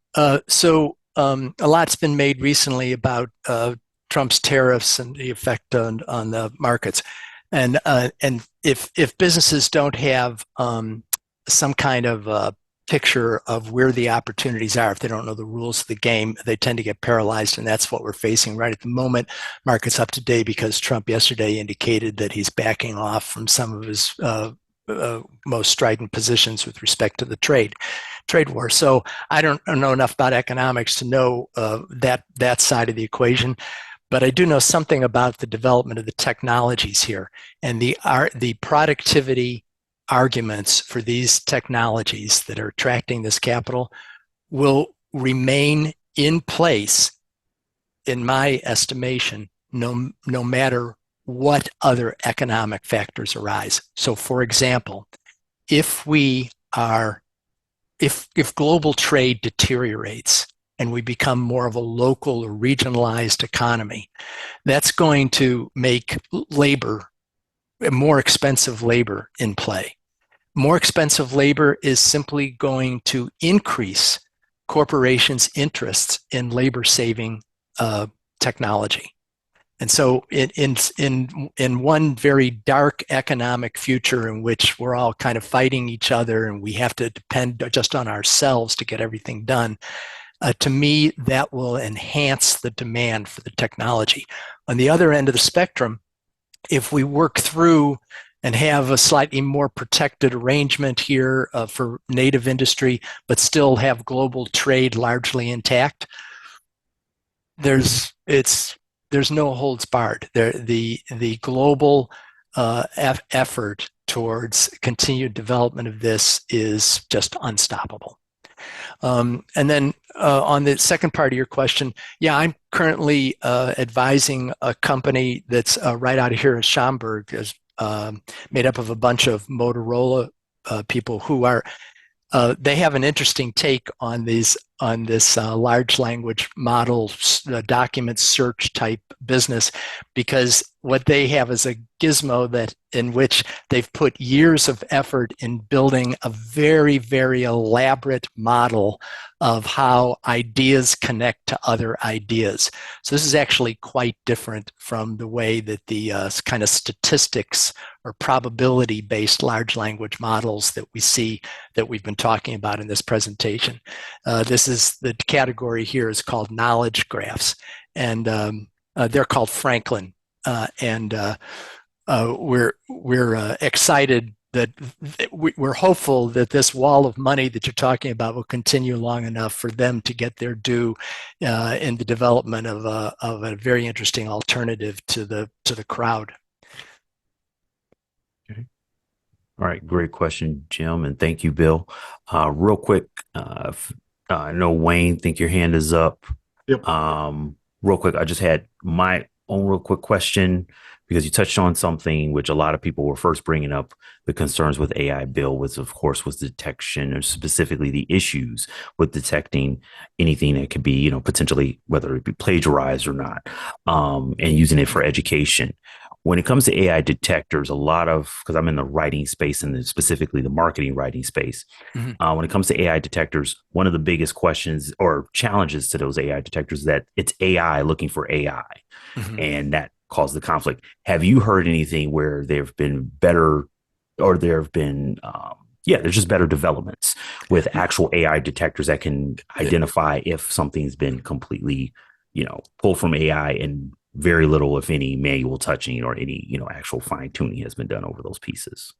[SPEAKER 3] So a lot's been made recently about Trump's tariffs and the effect on the markets. And if businesses don't have some kind of picture of where the opportunities are, if they don't know the rules of the game, they tend to get paralyzed, and that's what we're facing right at the moment. Market's up today because Trump yesterday indicated that he's backing off from some of his most strident positions with respect to the trade war. So I don't know enough about economics to know that side of the equation. But I do know something about the development of the technologies here, and the productivity arguments for these technologies that are attracting this capital will remain in place, in my estimation, no matter what other economic factors arise. So, for example, if global trade deteriorates and we become more of a local or regionalized economy, that's going to make labor, more expensive labor, in play. More expensive labor is simply going to increase corporations' interests in labor-saving technology. And so in one very dark economic future in which we're all kind of fighting each other and we have to depend just on ourselves to get everything done, to me, that will enhance the demand for the technology. On the other end of the spectrum, if we work through and have a slightly more protected arrangement here for native industry, but still have global trade largely intact, there's no holds barred. The global effort towards continued development of this is just unstoppable. And then on the second part of your question, yeah, I'm currently advising a company that's right out of here in Schaumburg, is made up of a bunch of Motorola people who are they have an interesting take on this large language model document search type business, because what they have is a gizmo that in which they've put years of effort in building a very, very elaborate model of how ideas connect to other ideas. So this is actually quite different from the way that the kind of statistics or probability-based large language models that we see that we've been talking about in this presentation. This is the category here is called knowledge graphs, and they're called Franklin. We're excited that we're hopeful that this wall of money that you're talking about will continue long enough for them to get their due in the development of a very interesting alternative to the crowd.
[SPEAKER 1] Okay. All right, great question, Jim, and thank you, Bill. Real quick, I know Wayne, think your hand is up.
[SPEAKER 2] Yep.
[SPEAKER 1] Real quick, I just had my own real quick question, because you touched on something which a lot of people were first bringing up, the concerns with AI. Bill was, of course, was detection, or specifically the issues with detecting anything that could be, potentially, whether it be plagiarized or not, and using it for education. When it comes to AI detectors, because I'm in the writing space and specifically the marketing writing space, when it comes to AI detectors, one of the biggest questions or challenges to those AI detectors is that it's AI looking for AI, and that caused the conflict. Have you heard anything where there have been better, or there have been, there's just better developments with actual AI detectors that can identify if something's been completely, pulled from AI and very little, if any, manual touching or any, actual fine tuning has been done over those pieces?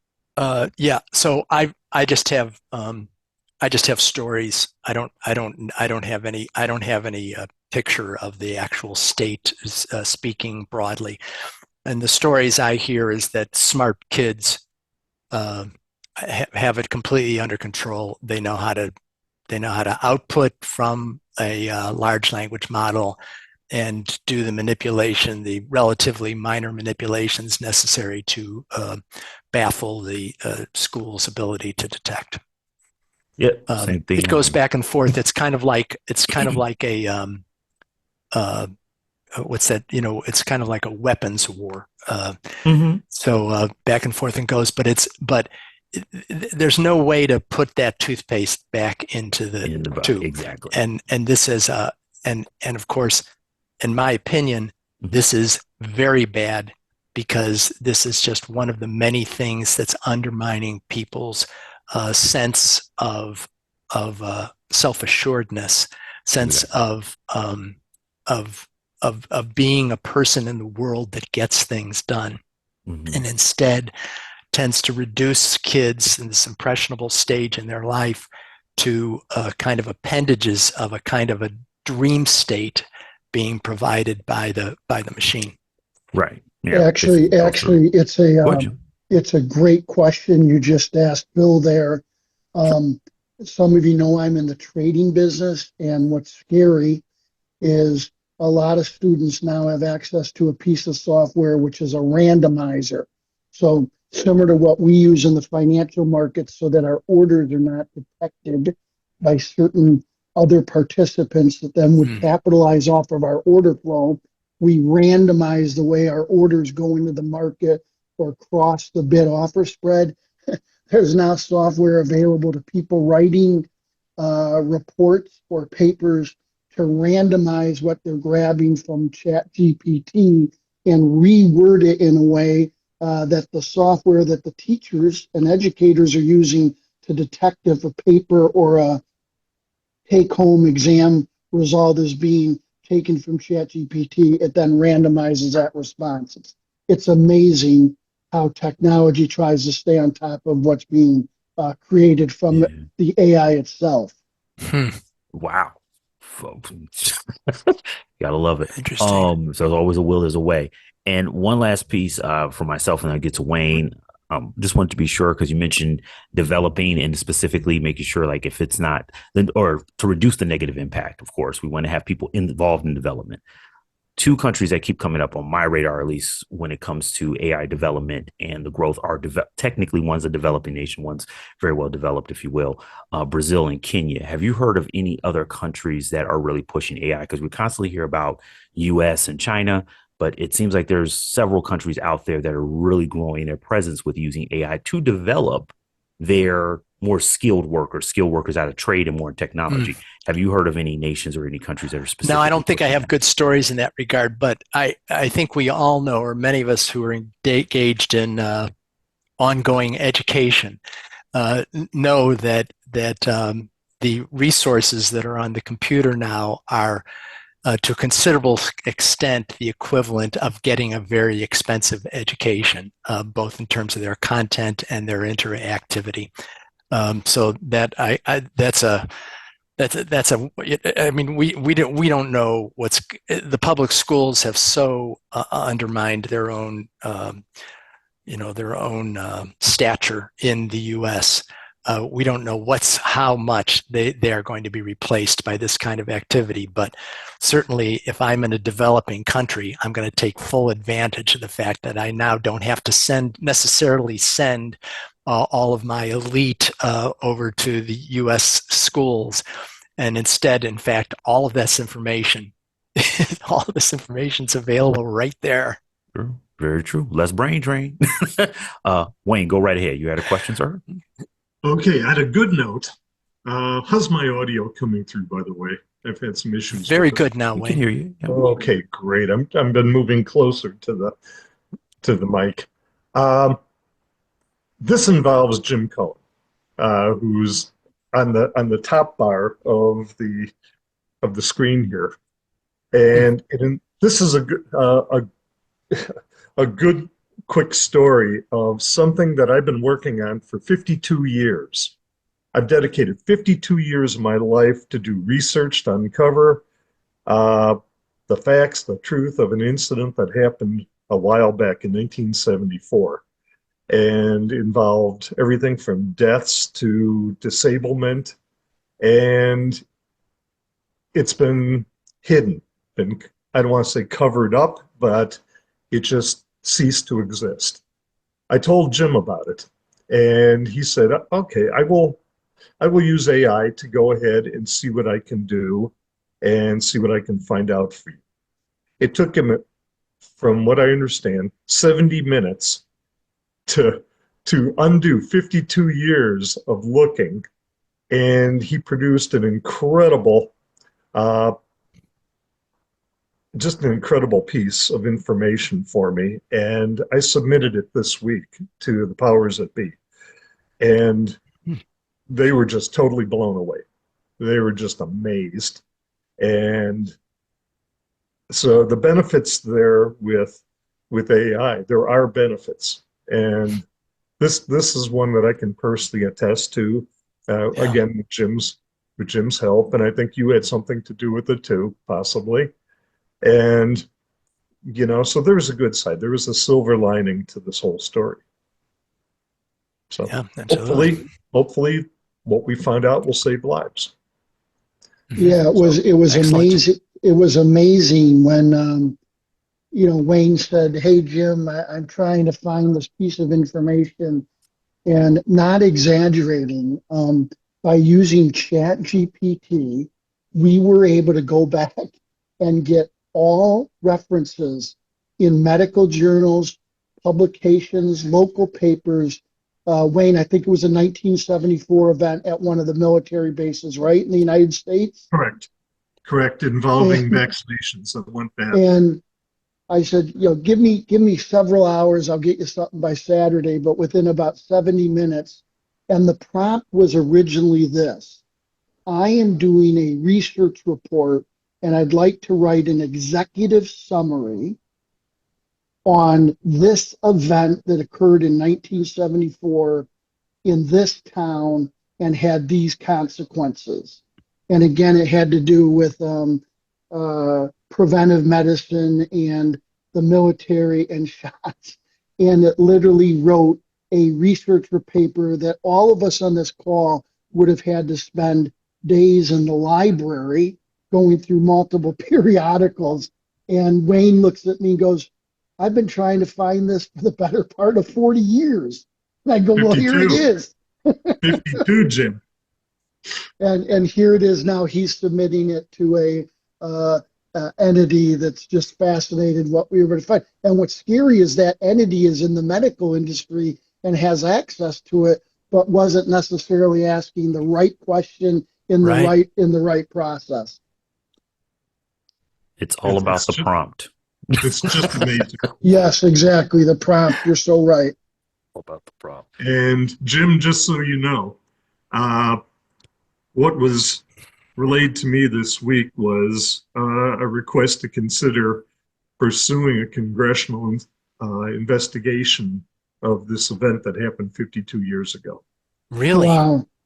[SPEAKER 3] So I just have stories. I don't have any picture of the actual state speaking broadly. And the stories I hear is that smart kids have it completely under control. They know how to output from a large language model and do the manipulation, the relatively minor manipulations necessary to baffle the school's ability to detect.
[SPEAKER 1] Yeah, same thing.
[SPEAKER 3] It goes back and forth. It's kind of like a what's that? It's kind of like a weapons war. So back and forth and goes, but there's no way to put that toothpaste back into the tube.
[SPEAKER 1] Exactly.
[SPEAKER 3] And this is and of course, in my opinion, this is very bad, because this is just one of the many things that's undermining people's sense of self-assuredness, sense of being a person in the world that gets things done, and instead tends to reduce kids in this impressionable stage in their life to kind of appendages of a kind of a dream state being provided by the machine.
[SPEAKER 1] Right. Yeah.
[SPEAKER 5] Actually, it's It's a great question you just asked, Bill, there. Um, some of you know I'm in the trading business, and what's scary is a lot of students now have access to a piece of software which is a randomizer. So similar to what we use in the financial markets so that our orders are not detected by certain other participants that then would capitalize off of our order flow. We randomize the way our orders go into the market or cross the bid offer spread. There's now software available to people writing reports or papers to randomize what they're grabbing from ChatGPT and reword it in a way that the software that the teachers and educators are using to detect if a paper or a take-home exam result is being taken from ChatGPT, it then randomizes that response. It's amazing how technology tries to stay on top of what's being created from the AI itself.
[SPEAKER 1] Wow. Gotta love it.
[SPEAKER 3] Interesting.
[SPEAKER 1] So there's always a will, there's a way. And one last piece for myself, and I get to Wayne. Just wanted to be sure because you mentioned developing and specifically making sure, like, if it's not, or to reduce the negative impact. Of course, we want to have people involved in development. Two countries that keep coming up on my radar, at least when it comes to AI development and the growth, are technically one's a developing nation, one's very well developed, if you will, Brazil and Kenya. Have you heard of any other countries that are really pushing AI? Because we constantly hear about US and China, but it seems like there's several countries out there that are really growing their presence with using AI to develop their more skilled workers out of trade and more in technology. Have you heard of any nations or any countries that are
[SPEAKER 3] No, I
[SPEAKER 1] specifically
[SPEAKER 3] don't think I
[SPEAKER 1] pushing
[SPEAKER 3] have
[SPEAKER 1] that?
[SPEAKER 3] good stories in that regard, but I think we all know, or many of us who are engaged in ongoing education, know that the resources that are on the computer now are to a considerable extent the equivalent of getting a very expensive education, both in terms of their content and their interactivity. So that I mean, we don't know what's the public schools have so undermined their own stature in the U.S. We don't know how much they are going to be replaced by this kind of activity. But certainly, if I'm in a developing country, I'm going to take full advantage of the fact that I now don't have to necessarily send all of my elite over to the U.S. schools, and instead, in fact, all of this information, all of this information is available right there.
[SPEAKER 1] True. Very true. Less brain drain. Wayne, go right ahead. You had a question, sir?
[SPEAKER 2] Okay, on a good note, how's my audio coming through, by the way? I've had some issues
[SPEAKER 3] Very
[SPEAKER 2] with it.
[SPEAKER 3] good now,
[SPEAKER 1] We can
[SPEAKER 3] Wayne.
[SPEAKER 1] hear you. Yeah.
[SPEAKER 2] Okay, great. I've been moving closer to the mic. This involves Jim Cohen, who's on the top bar of the screen here, and this is a good quick story of something that I've been working on for 52 years. I've dedicated 52 years of my life to do research to uncover the facts, the truth of an incident that happened a while back in 1974 and involved everything from deaths to disablement. And it's been hidden, I don't want to say covered up, but it just ceased to exist. I told Jim about it, and he said, okay, I will use AI to go ahead and see what I can do and see what I can find out for you. It took him, from what I understand, 70 minutes to undo 52 years of looking, and he produced an incredible, just an incredible piece of information for me, and I submitted it this week to the powers that be, and they were just totally blown away. They were just amazed. And so the benefits there with AI, there are benefits, and this is one that I can personally attest to. Again, with Jim's help, and I think you had something to do with it too, possibly. And so there was a good side. There was a silver lining to this whole story. So
[SPEAKER 3] Yeah, absolutely.
[SPEAKER 2] hopefully what we find out will save lives.
[SPEAKER 5] Yeah, it was
[SPEAKER 3] Excellent.
[SPEAKER 5] amazing. It was amazing when Wayne said, "Hey Jim, I'm trying to find this piece of information," and not exaggerating. By using Chat GPT, we were able to go back and get all references in medical journals, publications, local papers. Wayne, I think it was a 1974 event at one of the military bases, right, in the United States.
[SPEAKER 2] Correct, involving
[SPEAKER 5] And,
[SPEAKER 2] vaccinations that went bad.
[SPEAKER 5] and I said, give me several hours. I'll get you something by Saturday, but within about 70 minutes. And the prompt was originally this: I am doing a research report and I'd like to write an executive summary on this event that occurred in 1974 in this town and had these consequences. And again, it had to do with preventive medicine and the military and shots. And it literally wrote a research paper that all of us on this call would have had to spend days in the library going through multiple periodicals. And Wayne looks at me and goes, "I've been trying to find this for the better part of 40 years. And I go, "Well, here it
[SPEAKER 2] 52.
[SPEAKER 5] is."
[SPEAKER 2] 52, Jim.
[SPEAKER 5] And here it is now. He's submitting it to a entity that's just fascinated what we were to find. And what's scary is that entity is in the medical industry and has access to it, but wasn't necessarily asking the right question in the right process.
[SPEAKER 1] It's all about the prompt.
[SPEAKER 2] It's just amazing.
[SPEAKER 5] Yes, exactly. The prompt. You're so right.
[SPEAKER 1] All about the prompt.
[SPEAKER 2] And Jim, just so you know, what was relayed to me this week was a request to consider pursuing a congressional investigation of this event that happened 52 years ago.
[SPEAKER 3] Really?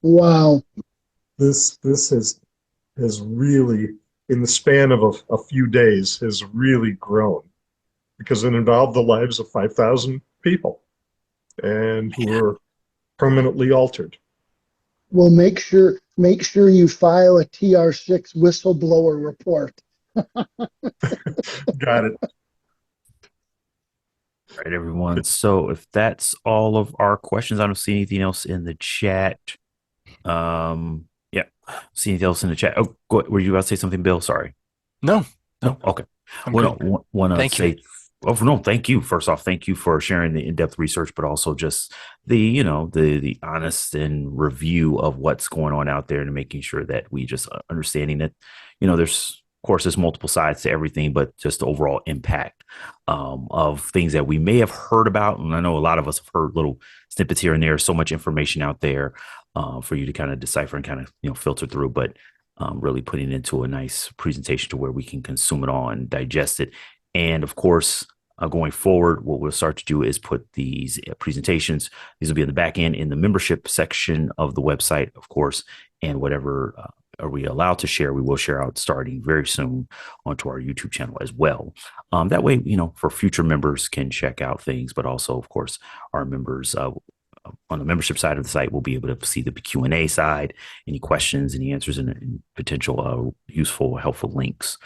[SPEAKER 5] Wow.
[SPEAKER 2] This has really, in the span of a few days, has really grown because it involved the lives of 5,000 people and who were permanently altered.
[SPEAKER 5] Well, make sure you file a TR6 whistleblower report.
[SPEAKER 2] Got it.
[SPEAKER 1] All right, everyone. So if that's all of our questions, I don't see anything else in the chat. Yeah, see anything else in the chat? Oh, were you about to say something, Bill? Sorry.
[SPEAKER 3] No.
[SPEAKER 1] Okay.
[SPEAKER 3] Thank you.
[SPEAKER 1] Oh, no, thank you. First off, thank you for sharing the in-depth research, but also just the honest and review of what's going on out there and making sure that we just understanding that, there's, of course, there's multiple sides to everything, but just the overall impact of things that we may have heard about. And I know a lot of us have heard little snippets here and there. So much information out there for you to kind of decipher and kind of, filter through, but really putting it into a nice presentation to where we can consume it all and digest it. And of course, going forward, what we'll start to do is put these presentations. These will be in the back end in the membership section of the website, of course, and whatever are we allowed to share, we will share out starting very soon onto our YouTube channel as well. That way, for future members can check out things, but also, of course, our members on the membership side of the site will be able to see the Q&A side, any questions, any answers, and potential useful, helpful links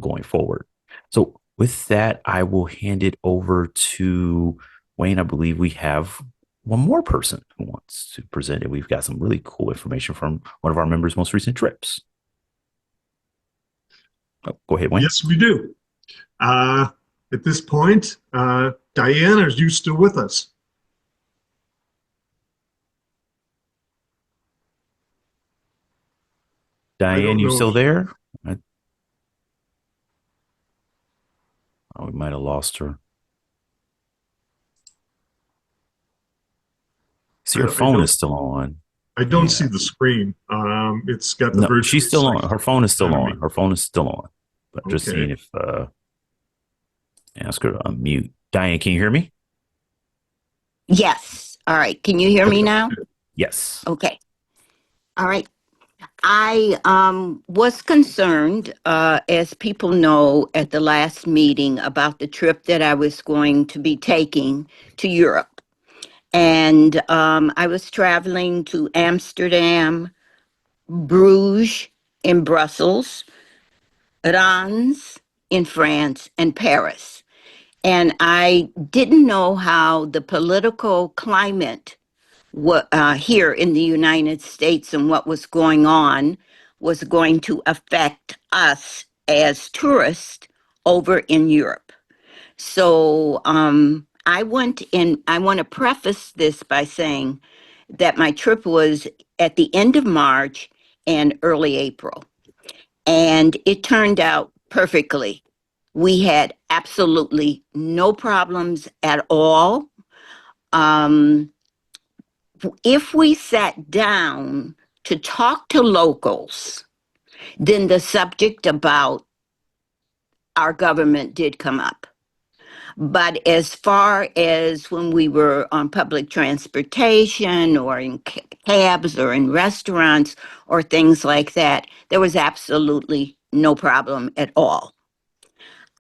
[SPEAKER 1] going forward. So with that, I will hand it over to Wayne. I believe we have one more person who wants to present it. We've got some really cool information from one of our members' most recent trips. Oh, go ahead, Wayne.
[SPEAKER 2] Yes, we do. At this point, Diane, are you still with us?
[SPEAKER 1] Diane, you still there? We might have lost her. See, her phone is still on.
[SPEAKER 2] I don't see the screen. It's got the virtual.
[SPEAKER 1] She's still on. Her phone is still on. Her phone is still on. But just seeing if ask her to unmute. Diane, can you hear me?
[SPEAKER 6] Yes. All right. Can you hear me now?
[SPEAKER 1] Yes.
[SPEAKER 6] Okay. All right. I was concerned, as people know, at the last meeting about the trip that I was going to be taking to Europe. And I was traveling to Amsterdam, Bruges in Brussels, Reims in France, and Paris. And I didn't know how the political climate here in the United States and what was going on was going to affect us as tourists over in Europe. So I went in, I want to preface this by saying that my trip was at the end of March and early April, and it turned out perfectly. We had absolutely no problems at all. Um, if we sat down to talk to locals, then the subject about our government did come up. But as far as when we were on public transportation or in cabs or in restaurants or things like that, there was absolutely no problem at all.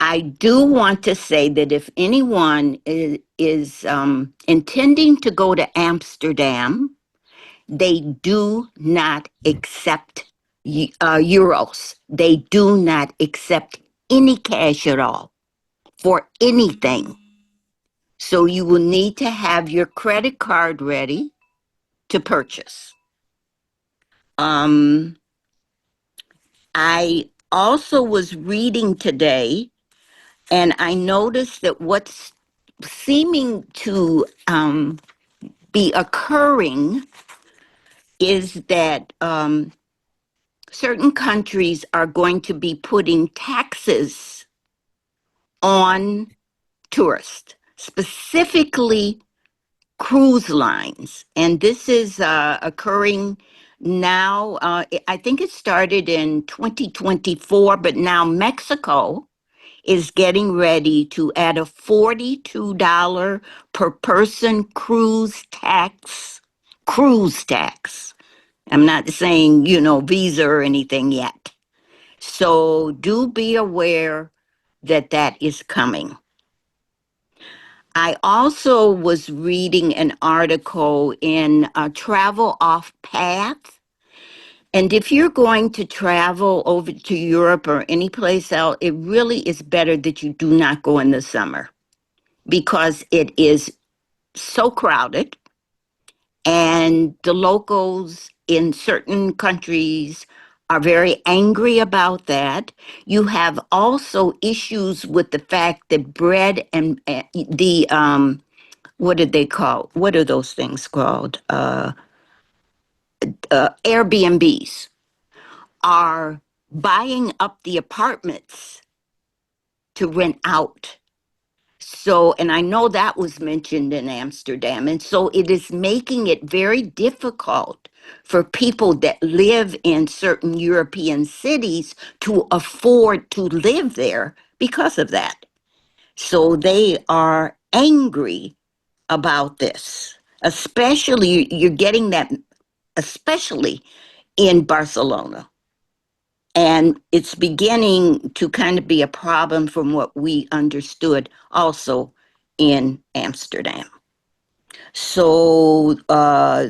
[SPEAKER 6] I do want to say that if anyone is intending to go to Amsterdam, they do not accept euros. They do not accept any cash at all for anything. So you will need to have your credit card ready to purchase. I also was reading today, and I noticed that what's seeming to be occurring is that certain countries are going to be putting taxes on tourists, specifically cruise lines. And this is occurring now. I think it started in 2024, but now Mexico is getting ready to add a $42 per person cruise tax. Cruise tax. I'm not saying, visa or anything yet. So do be aware that that is coming. I also was reading an article in Travel Off Path. And if you're going to travel over to Europe or any place else, it really is better that you do not go in the summer because it is so crowded. And the locals in certain countries are very angry about that. You have also issues with the fact that bread and the what did they call? What are those things called? Airbnbs are buying up the apartments to rent out. So, and I know that was mentioned in Amsterdam. And so it is making it very difficult for people that live in certain European cities to afford to live there because of that. So they are angry about this, especially you're getting that, especially in Barcelona. And it's beginning to kind of be a problem from what we understood also in Amsterdam. So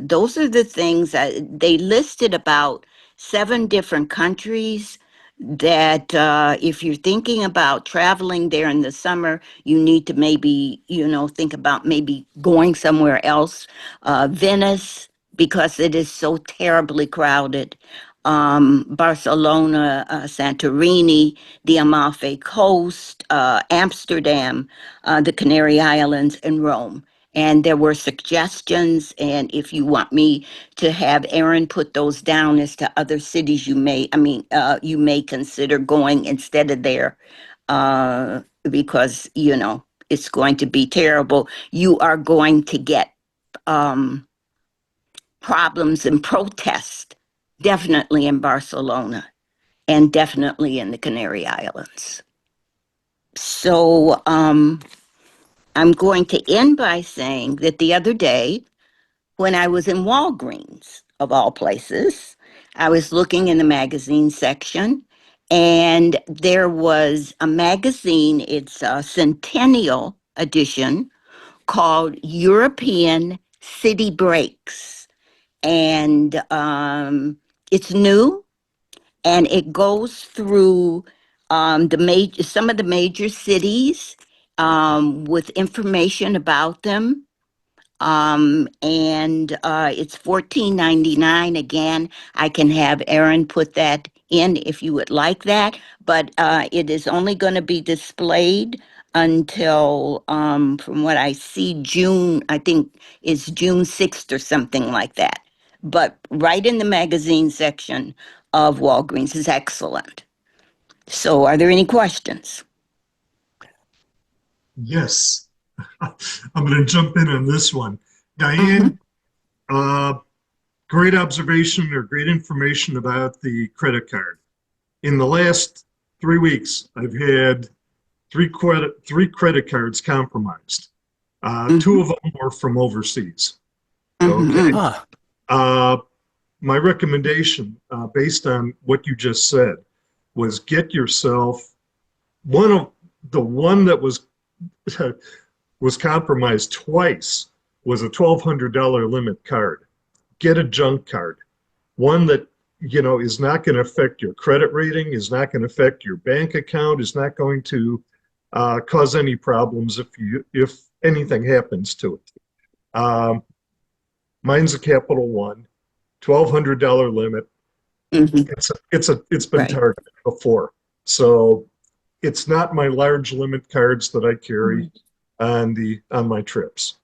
[SPEAKER 6] those are the things that they listed about 7 different countries that if you're thinking about traveling there in the summer, you need to maybe, think about maybe going somewhere else. Venice, because it is so terribly crowded. Barcelona, Santorini, the Amalfi Coast, Amsterdam, the Canary Islands, and Rome. And there were suggestions, and if you want me to have Aaron put those down as to other cities you may consider going instead of there, because, it's going to be terrible. You are going to get problems and protests, definitely in Barcelona and definitely in the Canary Islands. So I'm going to end by saying that the other day, when I was in Walgreens, of all places, I was looking in the magazine section, and there was a magazine, it's a centennial edition, called European City Breaks. And it's new, and it goes through some of the major cities with information about them. And it's $14.99. Again, I can have Aaron put that in if you would like that, but it is only going to be displayed until, from what I see, June, I think it's June 6th or something like that. But right in the magazine section of Walgreens is excellent. So are there any questions?
[SPEAKER 2] Yes. I'm going to jump in on this one. Diane, great observation or great information about the credit card. In the last 3 weeks, I've had three credit cards compromised. Two of them were from overseas. Okay. My recommendation, based on what you just said, was get yourself the one that was compromised twice was a $1,200 limit card. Get a junk card, one that is not going to affect your credit rating, is not going to affect your bank account, is not going to cause any problems if anything happens to it. Mine's a Capital One, $1,200 limit. It's been targeted before, so it's not my large limit cards that I carry on my trips.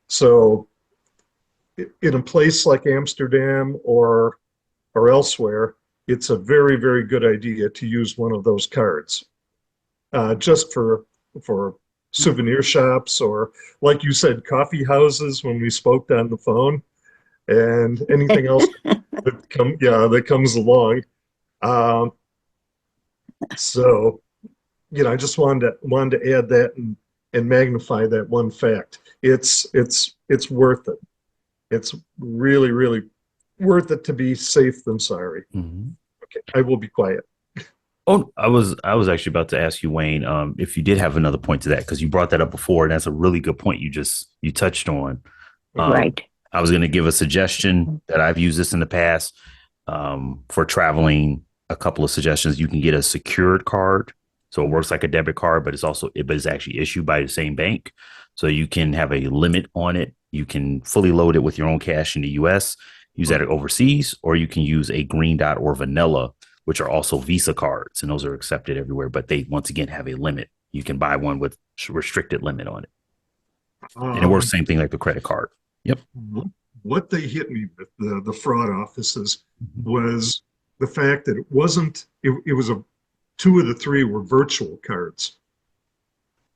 [SPEAKER 2] So in a place like Amsterdam or elsewhere, it's a very, very good idea to use one of those cards, just for souvenir shops, or like you said, coffee houses when we spoke on the phone, and anything else that comes along. So I just wanted to add that and magnify that one fact. It's worth it. It's really, really worth it to be safe than sorry. Okay, I will be quiet.
[SPEAKER 1] Oh, I was actually about to ask you, Wayne, if you did have another point to that, because you brought that up before, and that's a really good point you touched on.
[SPEAKER 6] Right.
[SPEAKER 1] I was going to give a suggestion that I've used this in the past for traveling. A couple of suggestions: you can get a secured card, so it works like a debit card, but it's actually issued by the same bank, so you can have a limit on it. You can fully load it with your own cash in the U.S., use that overseas, or you can use a Green Dot or Vanilla, which are also Visa cards, and those are accepted everywhere, but they once again have a limit. You can buy one with restricted limit on it, and it works the same thing like the credit card. Yep.
[SPEAKER 2] What they hit me with, the fraud offices, was the fact that it was two of the three were virtual cards.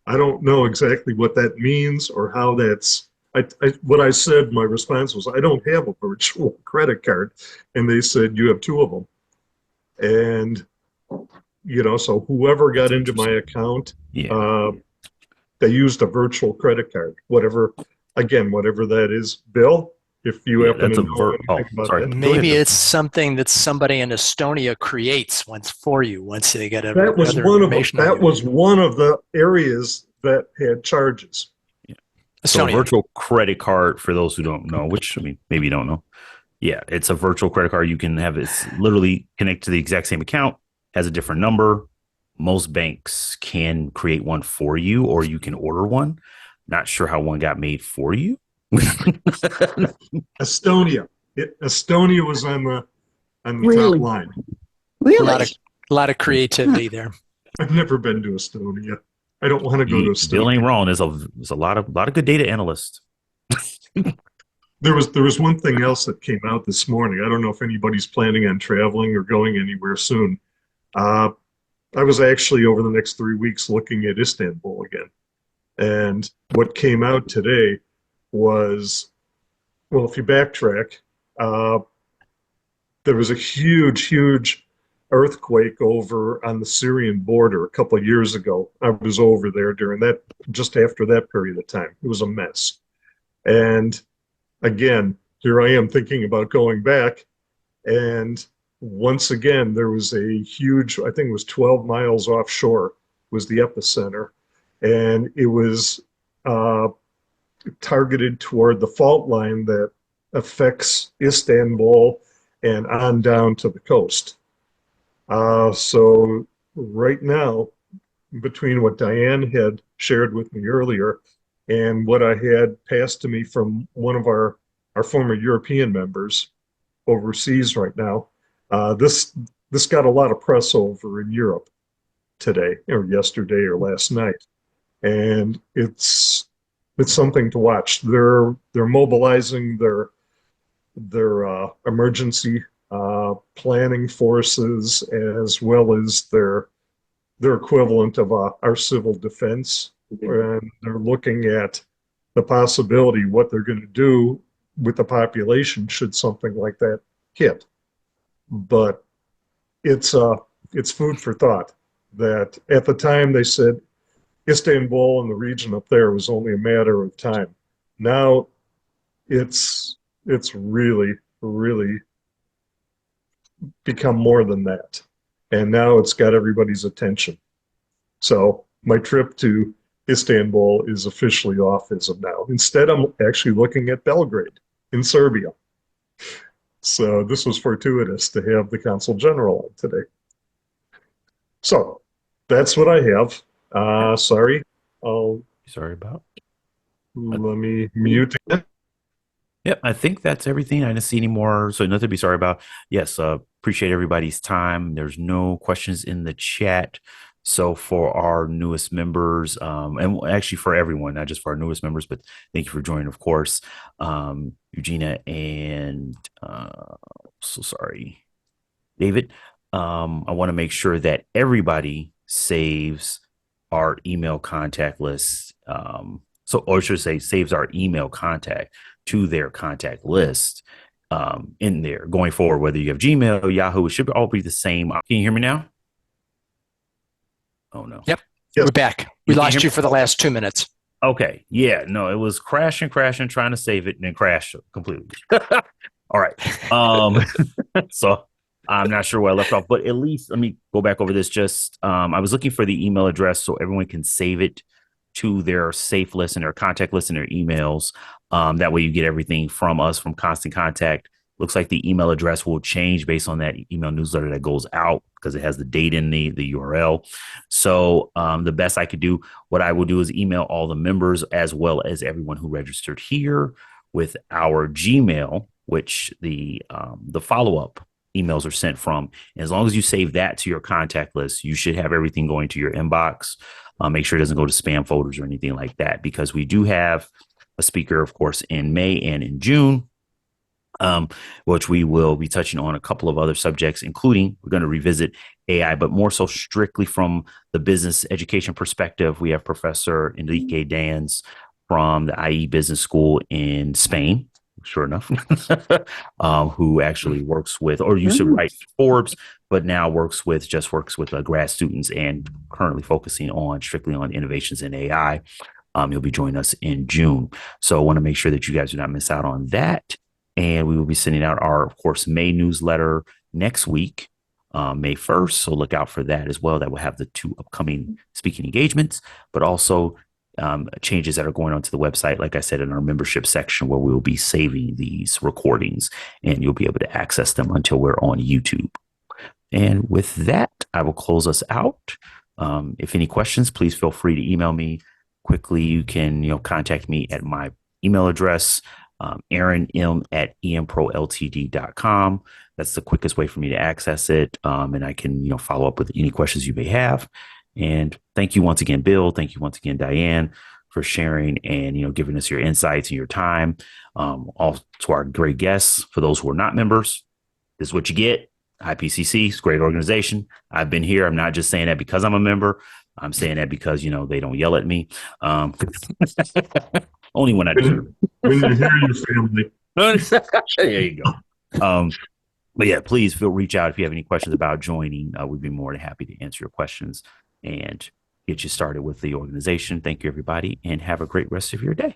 [SPEAKER 2] I don't know exactly what that means or how that's. What I said, my response was, I don't have a virtual credit card, and they said, you have two of them. And so whoever got into my account, they used a virtual credit card, whatever that is. Bill, if you happen to know anything about that.
[SPEAKER 3] Maybe it's something that somebody in Estonia creates once they get
[SPEAKER 2] that was one of the areas that had charges.
[SPEAKER 1] So a virtual credit card, for those who don't know, which maybe you don't know. Yeah, it's a virtual credit card. You can have it's literally connect to the exact same account, has a different number. Most banks can create one for you, or you can order one. Not sure how one got made for you.
[SPEAKER 2] Estonia was on the top line.
[SPEAKER 6] Really?
[SPEAKER 3] A lot of creativity there.
[SPEAKER 2] I've never been to Estonia. I don't want to go to Estonia.
[SPEAKER 1] Bill ain't wrong. There's a lot of good data analysts.
[SPEAKER 2] There was one thing else that came out this morning. I don't know if anybody's planning on traveling or going anywhere soon. I was actually over the next 3 weeks looking at Istanbul again. And what came out today was, well, if you backtrack, there was a huge, huge earthquake over on the Syrian border a couple of years ago. I was over there just after that period of time. It was a mess. And again, here I am thinking about going back. And once again, there was a huge, I think it was 12 miles offshore was the epicenter. And it was targeted toward the fault line that affects Istanbul and on down to the coast. So right now, between what Diane had shared with me earlier and what I had passed to me from one of our former European members overseas right now, this got a lot of press over in Europe today or yesterday or last night, and it's something to watch. They're mobilizing their emergency planning forces as well as their equivalent of our civil defense, and they're looking at the possibility what they're going to do with the population should something like that hit. But it's food for thought that at the time they said Istanbul and the region up there was only a matter of time. Now it's really, really become more than that. And now it's got everybody's attention. So my trip to Istanbul is officially off as of now. Instead, I'm actually looking at Belgrade in Serbia. So this was fortuitous to have the Consul General on today. So that's what I have. Sorry.
[SPEAKER 1] Sorry about.
[SPEAKER 2] Let me mute again.
[SPEAKER 1] Yep, I think that's everything. I didn't see any more, so nothing to be sorry about. Yes, appreciate everybody's time. There's no questions in the chat. So for our newest members, and actually for everyone, not just for our newest members, but thank you for joining, of course, Eugenia and so sorry, David. I want to make sure that everybody saves our email contact list. Or should I say, saves our email contact to their contact list in there going forward, whether you have Gmail, Yahoo, it should all be the same. Can you hear me now? Oh, no.
[SPEAKER 3] Yep.
[SPEAKER 2] Yes.
[SPEAKER 3] We're back. We lost you for the last 2 minutes.
[SPEAKER 1] Okay. Yeah. No, it was crashing, trying to save it and then crashed completely. All right. So I'm not sure where I left off, but at least let me go back over this. Just I was looking for the email address so everyone can save it to their safe list and their contact list and their emails. That way you get everything from us from Constant Contact. Looks like the email address will change based on that email newsletter that goes out because it has the date in the URL. So the best I could do, what I will do is email all the members as well as everyone who registered here with our Gmail, which the follow-up emails are sent from. And as long as you save that to your contact list, you should have everything going to your inbox. Make sure it doesn't go to spam folders or anything like that, because we do have a speaker, of course, in May and in June, which we will be touching on a couple of other subjects, including we're going to revisit AI, but more so strictly from the business education perspective. We have Professor Enrique Dans from the IE Business School in Spain, sure enough, who actually works with, or used to write Forbes, but now works with grad students and currently focusing on strictly on innovations in AI. He'll be joining us in June. So I want to make sure that you guys do not miss out on that. And we will be sending out our, of course, May newsletter next week, May 1st. So look out for that as well. That will have the 2 upcoming speaking engagements, but also changes that are going onto the website, like I said, in our membership section, where we will be saving these recordings and you'll be able to access them until we're on YouTube. And with that, I will close us out. If any questions, please feel free to email me quickly. You can, contact me at my email address, Aaron M at emproltd.com. That's the quickest way for me to access it. And I can, follow up with any questions you may have. And thank you once again, Bill. Thank you once again, Diane, for sharing and, giving us your insights and your time. All to our great guests. For those who are not members, this is what you get. IPCC is a great organization. I've been here. I'm not just saying that because I'm a member. I'm saying that because, they don't yell at me. Only when I do.
[SPEAKER 2] When you hear your family.
[SPEAKER 1] There you go. But yeah, please reach out if you have any questions about joining. We'd be more than happy to answer your questions and get you started with the organization. Thank you, everybody, and have a great rest of your day.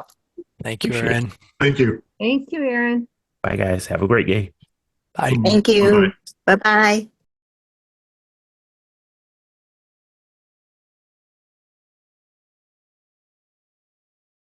[SPEAKER 3] Thank you, Aaron.
[SPEAKER 2] Thank you.
[SPEAKER 7] Thank you, Aaron.
[SPEAKER 1] Bye, guys. Have a great day.
[SPEAKER 3] Bye.
[SPEAKER 6] Thank you. Bye-bye.